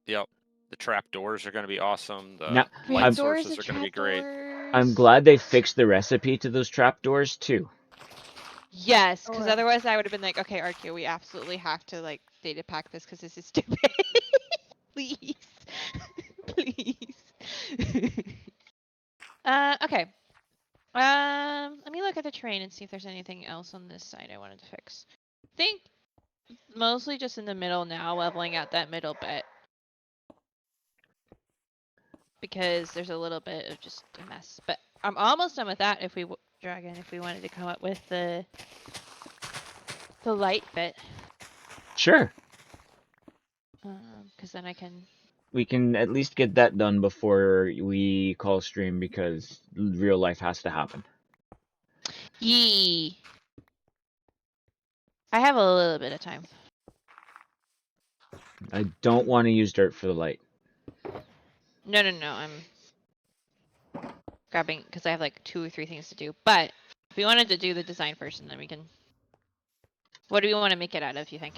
Yep. The trap doors are going to be awesome. The Now, light I'm- sources are going to be great. I'm glad they fixed the recipe to those trapdoors too. Yes, because Oh, otherwise I would have been like, okay, Archaeo, we absolutely have to like data pack this because this is stupid. Please, please. Okay. Let me look at the train and see if there's anything else on this side I wanted to fix. I think mostly just in the middle now, leveling out that middle bit. Because there's a little bit of just a mess. But I'm almost done with that if we, Dragon, if we wanted to come up with the light bit. Sure. Because then I can... We can at least get that done before we call stream because real life has to happen. Yee! I have a little bit of time. I don't want to use dirt for the light. No, I'm grabbing, because I have like 2 or 3 things to do. But if we wanted to do the design first, and then we can... What do we want to make it out of, you think?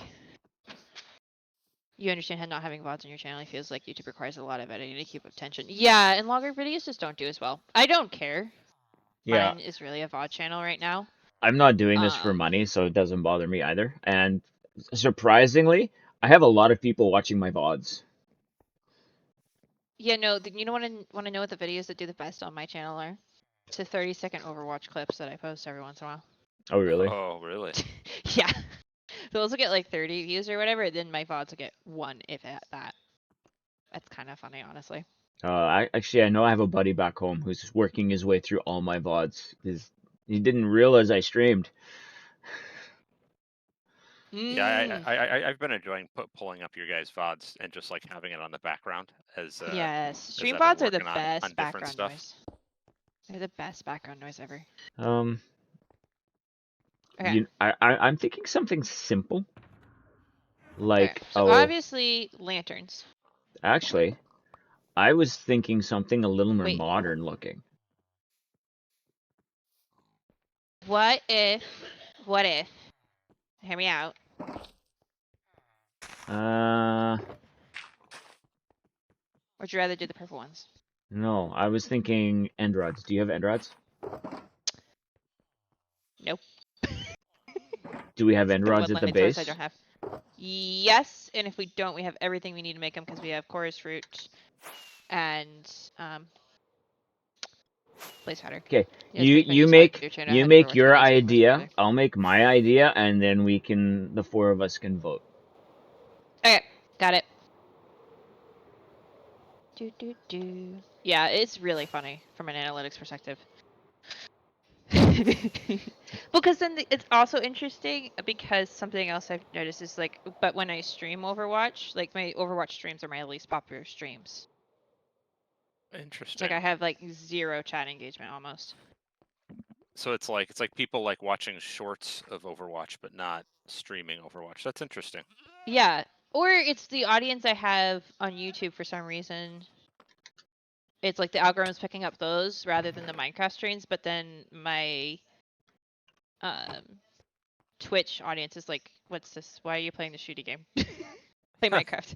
You understand how not having VODs on your channel feels like YouTube requires a lot of editing to keep up tension. Yeah, and longer videos just don't do as well. I don't care. Yeah. Mine is really a VOD channel right now. I'm not doing this for money, so it doesn't bother me either. And surprisingly, I have a lot of people watching my VODs. Yeah, no, you don't want to know what the videos that do the best on my channel are? It's the 30-second Overwatch clips that I post every once in a while. Oh, really? Oh, really? Yeah. Those will get like 30 views or whatever, then my VODs will get 1, if at that. That's kind of funny, honestly. Actually, I know I have a buddy back home who's working his way through all my VODs. He didn't realize I streamed. Yeah, I've been enjoying pulling up your guys' VODs and just like having it on the background as Yes, as stream I've been VODs are the working best on different background stuff. noise. They're the best background noise ever. Okay. I'm thinking something simple. Like, okay. So obviously lanterns. Actually, I was thinking something a little more modern looking. What if, hear me out. Would you rather do the purple ones? No, I was thinking end rods. Do you have end rods? Nope. Do we have end rods at the base? I don't have. Yes, and if we don't, we have everything we need to make them because we have chorus fruit and place powder. Okay, you make your idea. I'll make my idea, and then the 4 of us can vote. Okay, got it. Yeah, it's really funny from an analytics perspective. Because then it's also interesting because something else I've noticed is like, but when I stream Overwatch, like my Overwatch streams are my least popular streams. Interesting. It's like I have like 0 chat engagement almost. So it's like people like watching shorts of Overwatch, but not streaming Overwatch. That's interesting. Yeah, or it's the audience I have on YouTube for some reason. It's like the algorithm's picking up those rather than the Minecraft streams, but then my Twitch audience is like, what's this? Why are you playing the shooty game? Play Minecraft.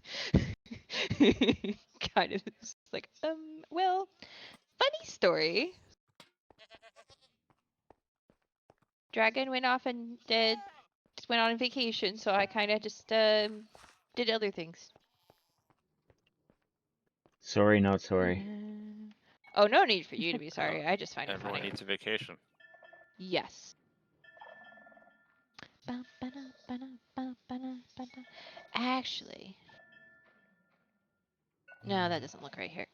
Kind of it's like, well, funny story. Dragon went off and went on vacation, so I kind of just did other things. Sorry, not sorry. Oh, no need for you to be sorry. I just find it Everyone funny. needs a vacation. Yes. Actually, no, that doesn't look right here.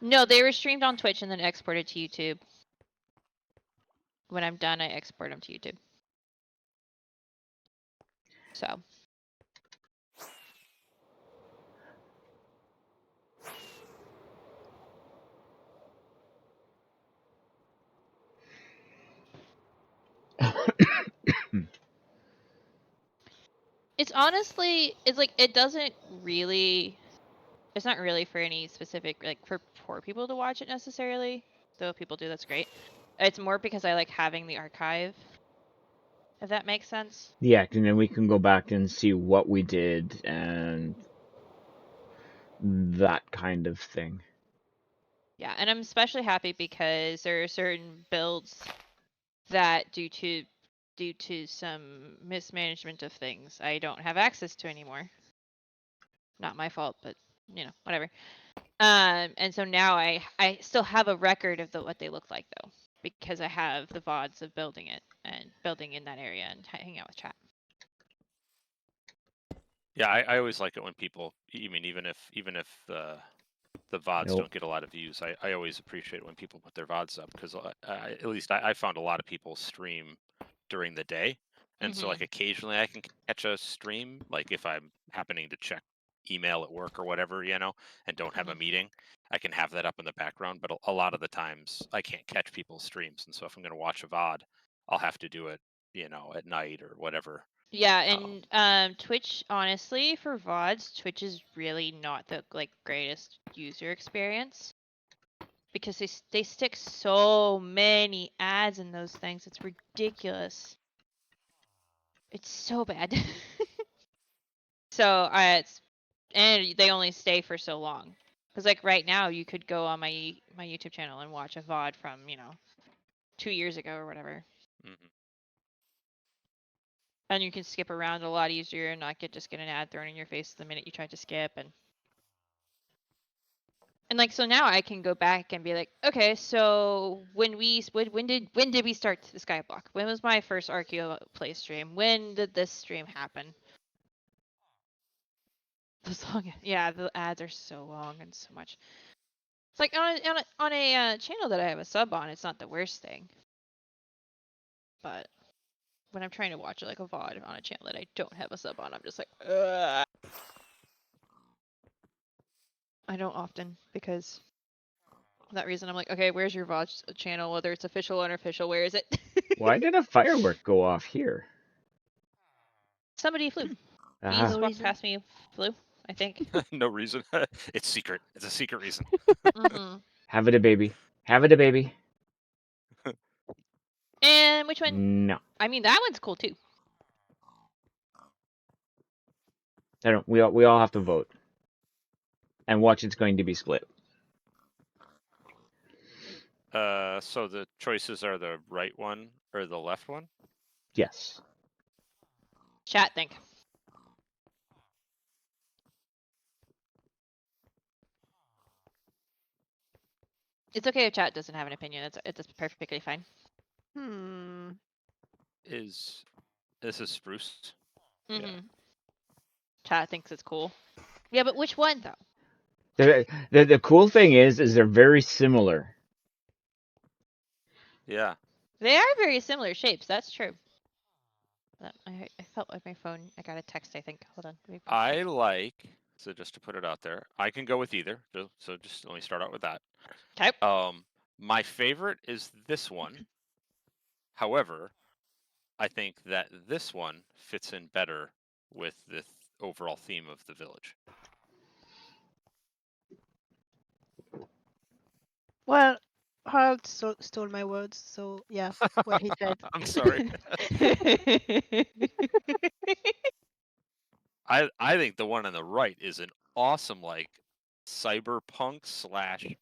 No, they were streamed on Twitch and then exported to YouTube. When I'm done, I export them to YouTube. So. It's honestly, it's like, it doesn't really, it's not really for any specific, like, for poor people to watch it necessarily. Though if people do, that's great. It's more because I like having the archive. If that makes sense. Yeah, and then we can go back and see what we did and that kind of thing. Yeah, and I'm especially happy because there are certain builds that due to some mismanagement of things, I don't have access to anymore. Not my fault, but you know, whatever. And so now I still have a record of what they look like though, because I have the VODs of building it and building in that area and hanging out with chat. Yeah, I always like it when people, even if the VODs don't get a lot of views, I always appreciate it when people put their VODs up, because at least I found a lot of people stream during the day, and so like occasionally I can catch a stream, like if I'm happening to check email at work or whatever, you know, and don't have a meeting, I can have that up in the background. But a lot of the times I can't catch people's streams, and so if I'm going to watch a VOD, I'll have to do it, you know, at night or whatever. Yeah, and Twitch, honestly, for VODs, Twitch is really not the like greatest user experience because they stick so many ads in those things. It's ridiculous. It's so bad. So and they only stay for so long. Because like right now, you could go on my YouTube channel and watch a VOD from 2 years ago or whatever. And you can skip around a lot easier and not just get an ad thrown in your face the minute you try to skip. And like, so now I can go back and be like, okay, so when did we start the Skyblock? When was my first Archaeo play stream? When did this stream happen? Yeah, the ads are so long and so much. It's like on a channel that I have a sub on, it's not the worst thing. But when I'm trying to watch like a VOD on a channel that I don't have a sub on, I'm just like, ugh. I don't often, because for that reason I'm like, okay, where's your VOD channel? Whether it's official or unofficial, where is it? Why did a firework go off here? Somebody flew. He walked past me, flew, I think. No reason. It's secret. It's a secret reason. Have it a baby. Have it a baby. And which one? No. I mean, that one's cool too. I don't. We all have to vote. And watch it's going to be split. So the choices are the right one or the left one? Yes. Chat think. It's okay if chat doesn't have an opinion. It's perfectly fine. This is spruce? Yeah. Chat thinks it's cool. Yeah, but which one though? The cool thing is they're very similar. Yeah. They are very similar shapes. That's true. I felt like my phone. I got a text, I think. Hold on. I like, so just to put it out there, I can go with either. So just let me start out with that. Okay. My favorite is this one. However, I think that this one fits in better with the overall theme of the village. Well, Harald stole my words, so yeah, what he said. I'm sorry. I think the one on the right is an awesome like cyberpunk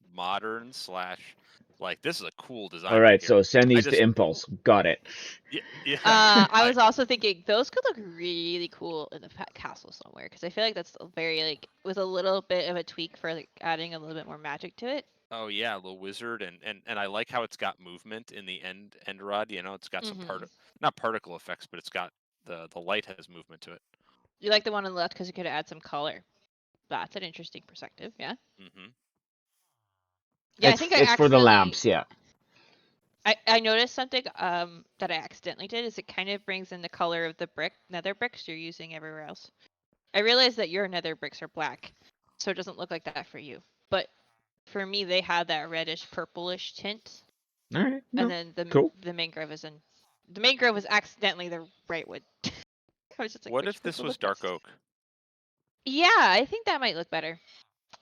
/ modern / like this is a cool design. All right, right here. so send I these just to Impulse. Got it. yeah. I was also thinking those could look really cool in the castle somewhere because I feel like that's very like with a little bit of a tweak for like adding a little bit more magic to it. Oh yeah, a little wizard, and I like how it's got movement in the end rod. You know, it's got some not particle effects, but it's got the light has movement to it. You like the one on the left because you could add some color. That's an interesting perspective. Yeah. Mm-hmm. Yeah, It's, I think I it's for the accidentally. lamps, yeah. I noticed something that I accidentally did is it kind of brings in the color of the nether bricks you're using everywhere else. I realized that your nether bricks are black, so it doesn't look like that for you. But for me, they had that reddish purplish tint. All right. No, and then cool. the mangrove is in. The mangrove was accidentally the right wood. I was just like, what if this was dark oak? Yeah, I think that might look better.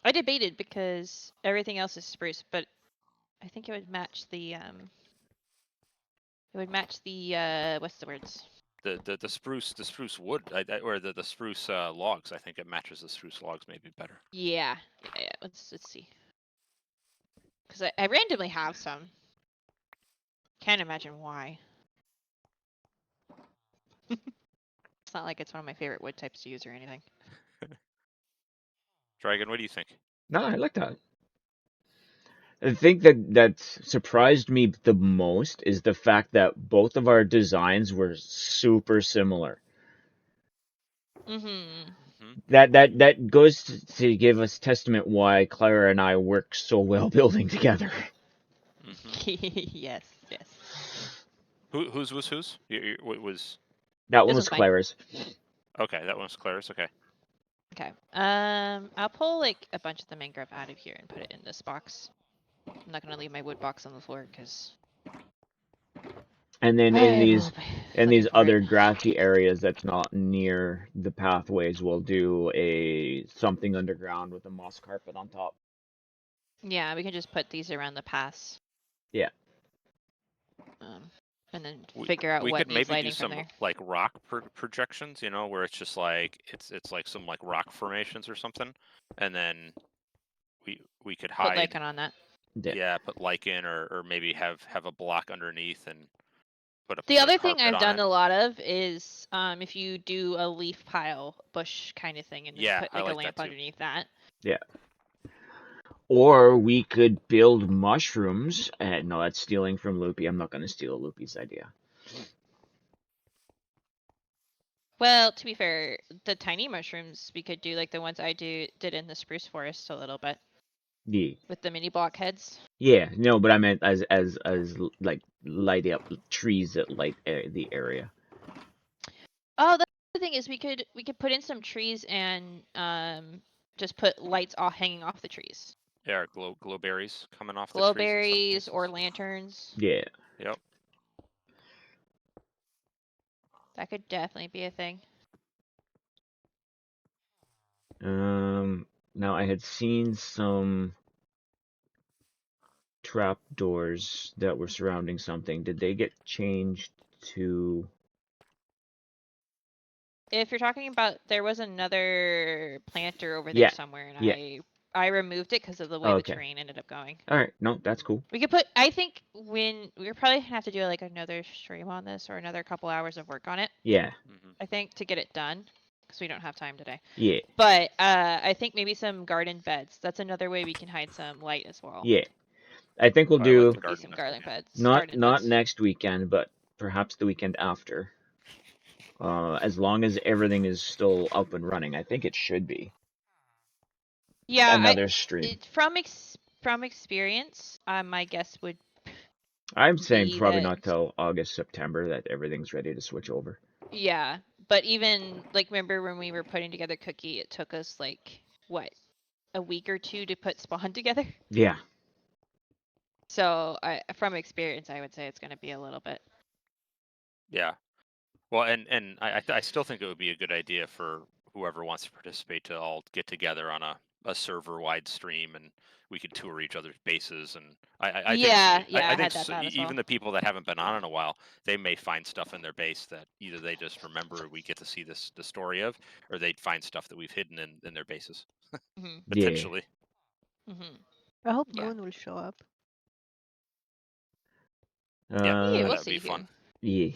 I debated because everything else is spruce, but I think it would match the It would match the what's the words? The spruce wood, or the spruce logs. I think it matches the spruce logs maybe better. Yeah. Let's see. Because I randomly have some. Can't imagine why. It's not like it's one of my favorite wood types to use or anything. Dragon, what do you think? No, I like that. The thing that surprised me the most is the fact that both of our designs were super similar. That goes to give us testament why Clara and I work so well building together. Yes. Whose was whose? What was? That one was Clara's. Okay, that one was Clara's. Okay. Okay. I'll pull like a bunch of the mangrove out of here and put it in this box. I'm not gonna leave my wood box on the floor because. And then in these other grassy areas that's not near the pathways, we'll do something underground with a moss carpet on top. Yeah, we can just put these around the pass. Yeah. And then figure out what needs lighting from there. We could maybe do some like rock projections, you know, where it's just like it's like some like rock formations or something, and then we could hide. Put lichen on that. Yeah, put lichen or maybe have a block underneath and put a. The other thing I've done a lot of is if you do a leaf pile bush kind of thing and just put like a lamp underneath that. Yeah. Or we could build mushrooms. No, that's stealing from Loopy. I'm not going to steal Loopy's idea. Well, to be fair, the tiny mushrooms we could do like the ones I did in the spruce forest a little bit. Yeah. With the mini block heads. Yeah, no, but I meant as like light up trees that light the area. Oh, the other thing is we could put in some trees and just put lights all hanging off the trees. Yeah, glow berries coming off the trees. Glow berries or lanterns. Yeah. Yep. That could definitely be a thing. Now I had seen some trap doors that were surrounding something. Did they get changed to? If you're talking about, there was another planter over there somewhere, and I removed it because of the way the terrain ended up going. All right, no, that's cool. We could put. I think we're probably gonna have to do like another stream on this or another couple hours of work on it. Yeah. I think to get it done, because we don't have time today. Yeah. But I think maybe some garden beds. That's another way we can hide some light as well. Yeah. I think we'll do some garden beds. Not next weekend, but perhaps the weekend after. As long as everything is still up and running, I think it should be. Yeah, another stream. From experience, my guess would. I'm saying probably not till August, September that everything's ready to switch over. Yeah, but even like remember when we were putting together Cookie, it took us like what, a week or two to put Spawn together. Yeah. So from experience, I would say it's going to be a little bit. Yeah. Well, and I still think it would be a good idea for whoever wants to participate to all get together on a server-wide stream, and we could tour each other's bases. And I Yeah, think yeah, I I think had that thought as even well. the people that haven't been on in a while, they may find stuff in their base that either they just remember we get to see the story of, or they'd find stuff that we've hidden in their bases Mm-hmm. potentially. Mm-hmm. I hope Yeah. Moon will show up. Yeah, we'll that'd see be fun. Yeah.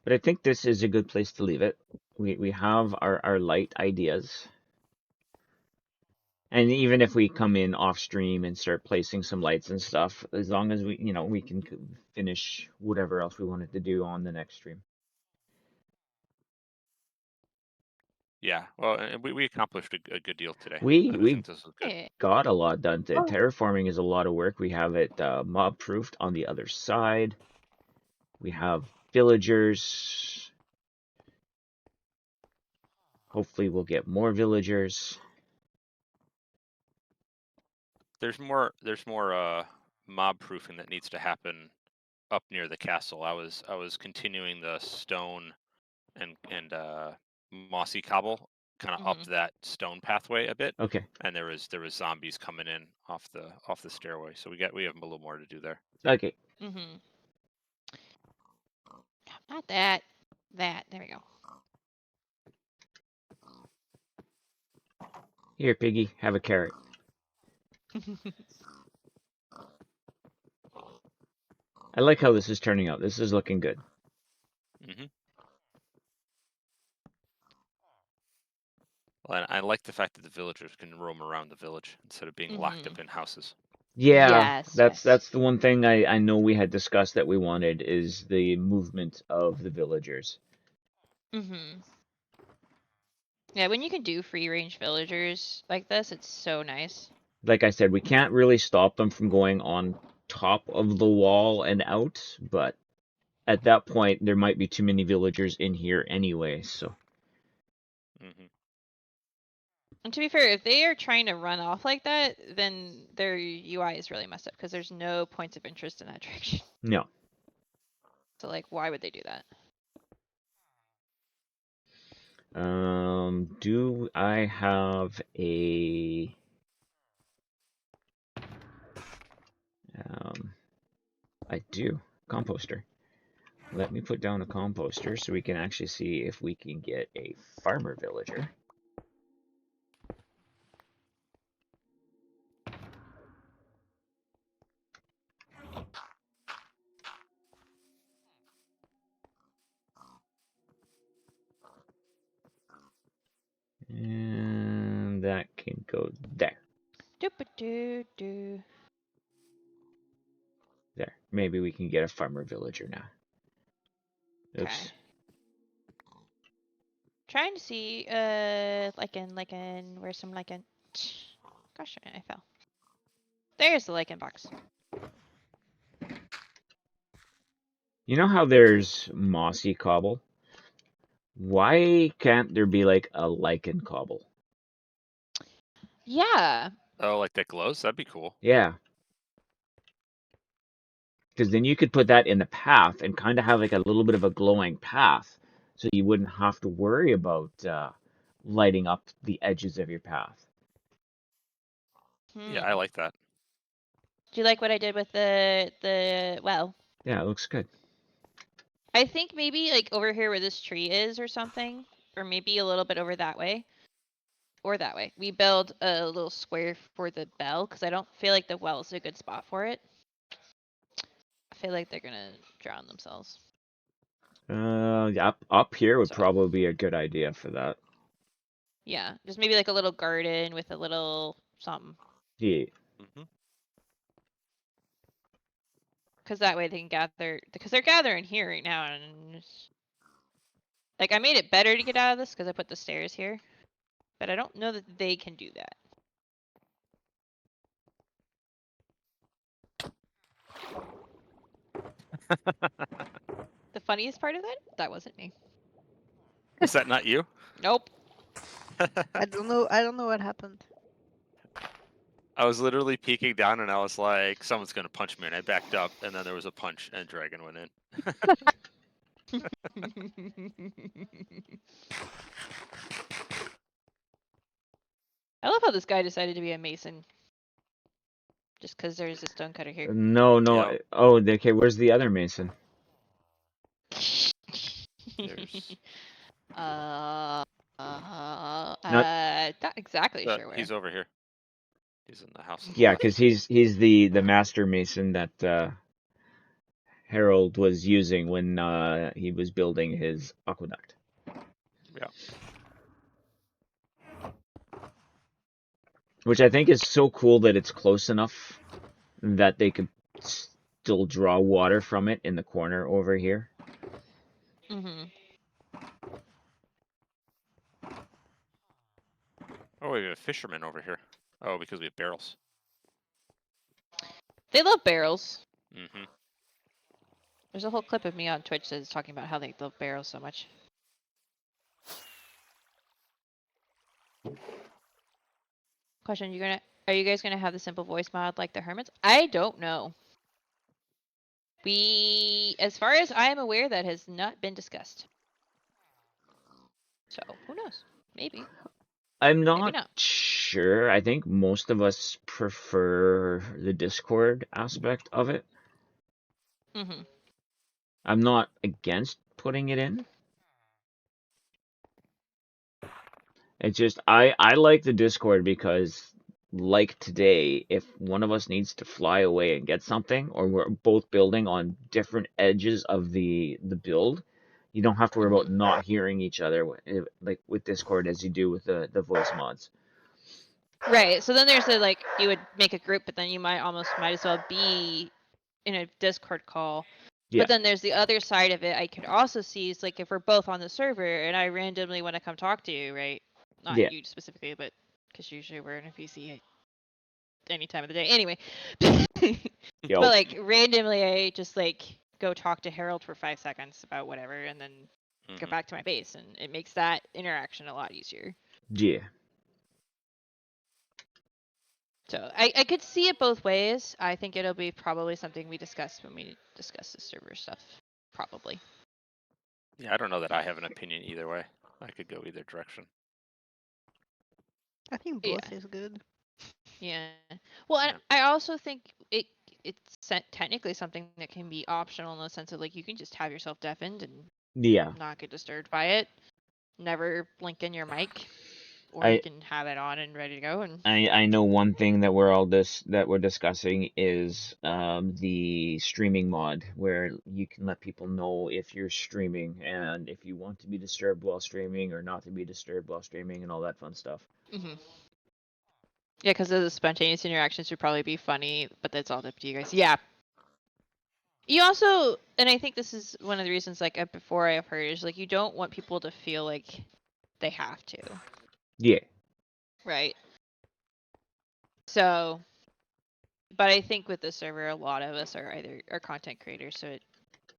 But I think this is a good place to leave it. We have our light ideas. And even if we come in off stream and start placing some lights and stuff, as long as we, we can finish whatever else we wanted to do on the next stream. Yeah, well, we accomplished a good deal today. We I think this was good. Yeah. got a lot done. Oh. Terraforming is a lot of work. We have it mob proofed on the other side. We have villagers. Hopefully we'll get more villagers. There's more mob proofing that needs to happen up near the castle. I was continuing the stone and mossy cobble kind of up that stone pathway a bit. Okay. And there was zombies coming in off the stairway. So we have a little more to do there. Okay. Mm-hmm. Not that. There we go. Here, Piggy, have a carrot. I like how this is turning out. This is looking good. Mm-hmm. Well, and I like the fact that the villagers can roam around the village instead of being locked up in houses. Yeah, Yes, that's the one thing I know we had discussed that we wanted is the movement of the villagers. Mm-hmm. Yeah, when you can do free range villagers like this, it's so nice. Like I said, we can't really stop them from going on top of the wall and out, but at that point there might be too many villagers in here anyway, so. Mm-hmm. And to be fair, if they are trying to run off like that, then their UI is really messed up because there's no points of interest in that direction. No. So like, why would they do that? Do I have a I do. Composter. Let me put down a composter so we can actually see if we can get a farmer villager. And that can go there. Doop-a-doo-doo. There. Maybe we can get a farmer villager now. Oops. Okay. Trying to see, lichen, where's some lichen? Gosh, I fell. There's the lichen box. You know how there's mossy cobble? Why can't there be like a lichen cobble? Yeah. Oh, like that glows? That'd be cool. Yeah. Because then you could put that in the path and kind of have like a little bit of a glowing path, so you wouldn't have to worry about lighting up the edges of your path. Yeah, I like that. Do you like what I did with the well? Yeah, it looks good. I think maybe like over here where this tree is or something, or maybe a little bit over that way. Or that way. We build a little square for the bell because I don't feel like the well is a good spot for it. I feel like they're gonna drown themselves. Up here would So, probably be a good idea for that. yeah, just maybe like a little garden with a little something. Yeah. Mm-hmm. Because that way they can gather. Because they're gathering here right now, and like I made it better to get out of this because I put the stairs here, but I don't know that they can do that. The funniest part of that wasn't me. Is that not you? Nope. I don't know what happened. I was literally peeking down and I was like, someone's gonna punch me, and I backed up, and then there was a punch and dragon went in. I love how how this guy decided to be a mason. Just because there's a stonecutter here. No. Yep. Oh, okay. Where's the other mason? There's... Not. Not exactly sure where. He's over here. He's in the house. Yeah, because he's the master mason that Haraldr was using when he was building his aqueduct. Yeah. Which I think is so cool that it's close enough that they could still draw water from it in the corner over here. Mm-hmm. Oh, we have a fisherman over here. Oh, because we have barrels. They love barrels. Mm-hmm. There's a whole clip of me on Twitch that's talking about how they love barrels so much. Question: Are you guys gonna have the simple voice mod like the hermits? I don't know. As far as I am aware, that has not been discussed. So who knows? Maybe. I'm Maybe not not. sure. I think most of us prefer the Discord aspect of it. Mm-hmm. I'm not against putting it in. It's just I like the Discord because, like today, if one of us needs to fly away and get something, or we're both building on different edges of the build, you don't have to worry about not hearing each other like with Discord as you do with the voice mods. Right. So then there's you would make a group, but then you might as well be in a Discord call. Yeah. But then there's the other side of it I could also see is like if we're both on the server and I randomly want to come talk to you, right? Not Yeah. you specifically, but because usually we're in a PC at any time of the day. Anyway. Yo. But like randomly I just like go talk to Haraldr for 5 seconds about whatever and then go back to my base, and it makes that interaction a lot easier. Yeah. So I could see it both ways. I think it'll be probably something we discuss when we discuss the server stuff. Probably. Yeah, I don't know that I have an opinion either way. I could go either direction. I think both is good. Yeah. Well, and I also think it's technically something that can be optional in the sense of like you can just have yourself deafened and not get disturbed by it. Never blink in your mic, or you can have it on and ready to go. And I know one thing that we're discussing is the streaming mod, where you can let people know if you're streaming and if you want to be disturbed while streaming or not to be disturbed while streaming and all that fun stuff. Mm-hmm. Yeah, because the spontaneous interactions would probably be funny, but that's all up to you guys. Yeah. You also, and I think this is one of the reasons, like before I have heard, is like you don't want people to feel like they have to. Yeah. Right. So, but I think with the server, a lot of us are content creators, so it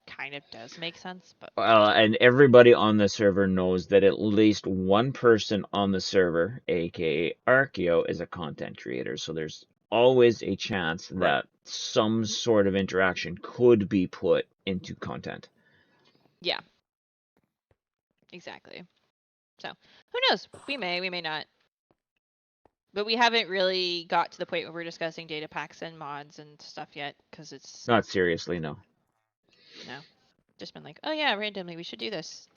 kind of does make sense. But and everybody on the server knows that at least one person on the server, aka Archaeo, is a content creator. So there's always a chance that some sort of interaction could be put into content. Yeah. Exactly. So who knows? We may not. But we haven't really got to the point where we're discussing data packs and mods and stuff yet, because it's not seriously, no. No. Just been like, oh yeah, randomly we should do this.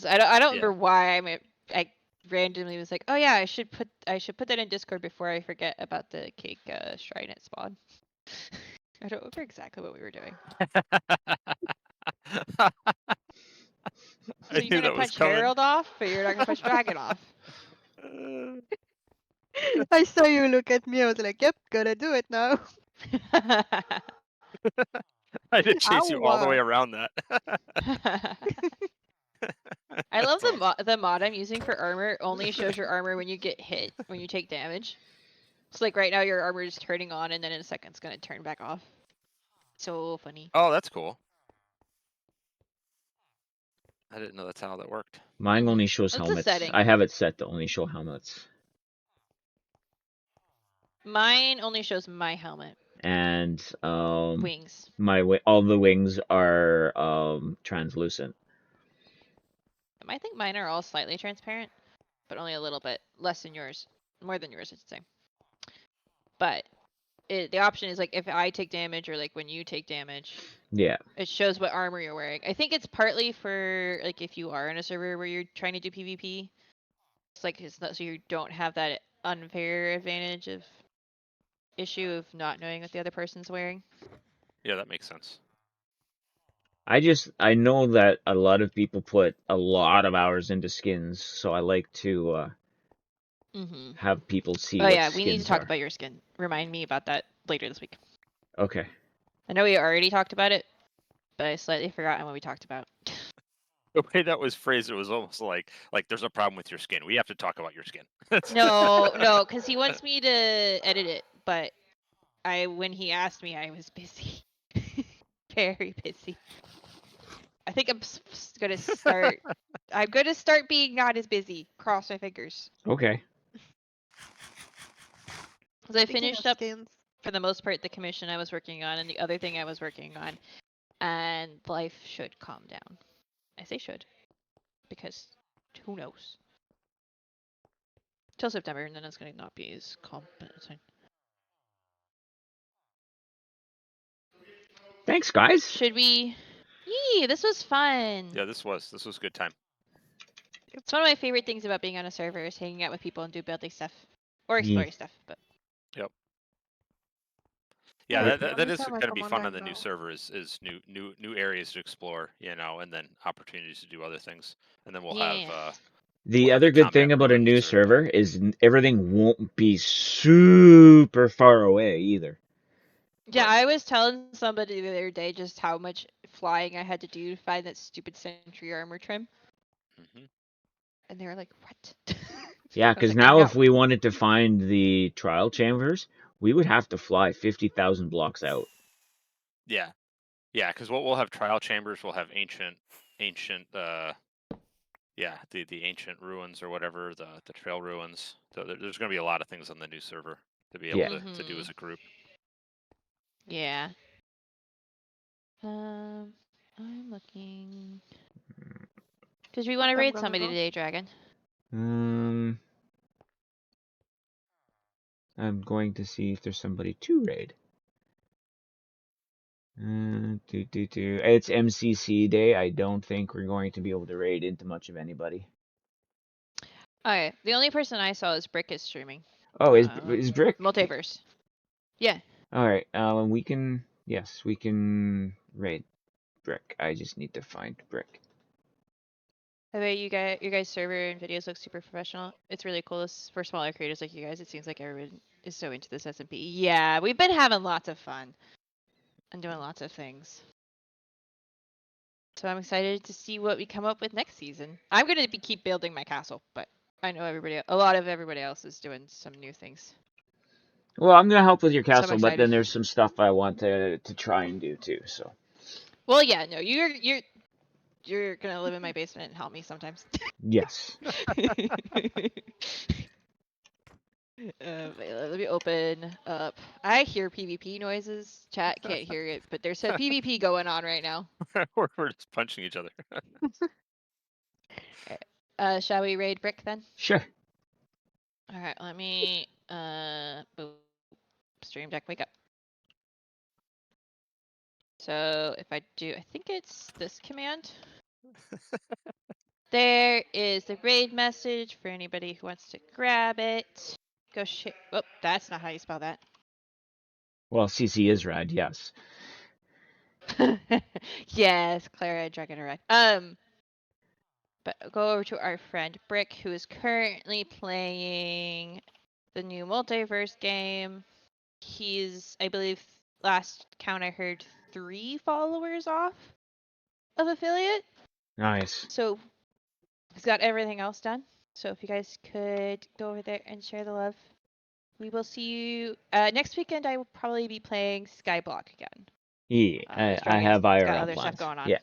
I don't remember why I randomly was like, oh yeah, I should put that in Discord before I forget about the cake shrine at spawn. I don't remember exactly what we were doing. So you're gonna punch Haraldr off, but you're not gonna punch Dragon off. I saw you look at me. I was like, "Yep, gotta do it now." I did chase you all the way around that. I love the mod I'm using for armor. Only shows your armor when you get hit, when you take damage. So like right now your armor is turning on, and then in a second it's gonna turn back off. So funny. Oh, that's cool. I didn't know that's how that worked. Mine only shows helmets. I have it set to only show helmets. Mine only shows my helmet. And wings. All the wings are translucent. I think mine are all slightly transparent, but only a little bit less than yours, more than yours, I should say. But the option is like if I take damage or like when you take damage. Yeah. It shows what armor you're wearing. I think it's partly for like if you are in a server where you're trying to do PvP. It's like it's not so you don't have that unfair advantage of issue of not knowing what the other person's wearing. Yeah, that makes sense. I know that a lot of people put a lot of hours into skins, so I like to have people see Oh what yeah, skins we need to talk are. about your skin. Remind me about that later this week. Okay. I know we already talked about it, but I slightly forgot what we talked about. The way that was phrased, it was almost like there's a problem with your skin. We have to talk about your skin. No, because he wants me to edit it, but when he asked me, I was busy, very busy. I think I'm gonna start. I'm gonna start being not as busy. Cross my fingers. Okay. Because I finished up for the most part the commission I was working on and the other thing I was working on, and life should calm down. I say should, because who knows? Till September, and then it's gonna not be as calm. But it's fine. Thanks, guys. Should we? Yee, this was fun. Yeah, this was good time. It's one of my favorite things about being on a server is hanging out with people and do building stuff or exploring stuff. But yep. Yeah, that is going to be fun on the new server is new areas to explore, and then opportunities to do other things, and then we'll have. The other good thing about a new server is everything won't be super far away either. Yeah, right. I was telling somebody the other day just how much flying I had to do to find that stupid sentry armor trim. And they were like, what? Yeah, because now if we wanted to find the trial chambers, we would have to fly 50,000 blocks out. Yeah. Yeah, because we'll have trial chambers, we'll have ancient the ancient ruins or whatever, the trail ruins. So there's going to be a lot of things on the new server to be able to do as a group. Yeah. I'm looking. Because we want to raid somebody today, Dragon. I'm going to see if there's somebody to raid. It's MCC day. I don't think we're going to be able to raid into much of anybody. Okay, the only person I saw is Brick is streaming. Oh, is Brick? Multiverse. Yeah. All right. We can raid Brick. I just need to find Brick. The way your guys' server and videos look super professional. It's really cool. For smaller creators like you guys, it seems like everyone is so into this SMP. Yeah, we've been having lots of fun and doing lots of things. So I'm excited to see what we come up with next season. I'm gonna keep building my castle, but I know a lot of everybody else is doing some new things. Well, I'm gonna help with your castle, but then there's some stuff I want to try and do too. So. Well, yeah, no, you're gonna live in my basement and help me sometimes. Yes. Let me open up. I hear PvP noises. Chat can't hear it, but there's a PvP going on right now. We're just punching each other. Shall we raid Brick then? Sure. All right, let me Stream Deck, wake up. So if I do, I think it's this command. There is the raid message for anybody who wants to grab it. Go shit. Oh, that's not how you spell that. Well, CC is rad, yes. Yes, Clara Dragon Red. But go over to our friend Brick, who is currently playing the new multiverse game. He's, I believe, last count I heard, 3 followers off of affiliate. Nice. So he's got everything else done. So if you guys could go over there and share the love. We will see you next weekend. I will probably be playing Skyblock again. Yeah, I have IRL got other plans. stuff going on. Yeah.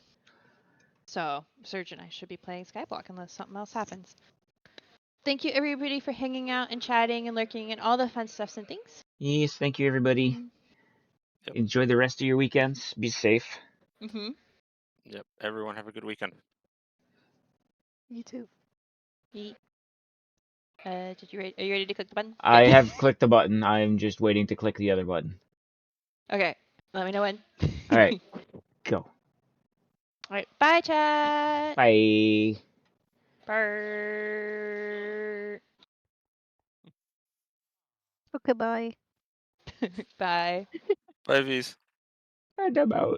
So Serge and I should be playing Skyblock unless something else happens. Thank you everybody for hanging out and chatting and lurking and all the fun stuffs and things. Yes, thank you everybody. Yep. Enjoy the rest of your weekends. Be safe. Yep. Everyone have a good weekend. You too. Yeet. Are you ready to click the button? I Okay. have clicked the button. I'm just waiting to click the other button. Okay. Let me know when. All right, go. All right. Bye, chat. Bye. Bye. Okay, bye. Bye. Bye, V's. And I'm out.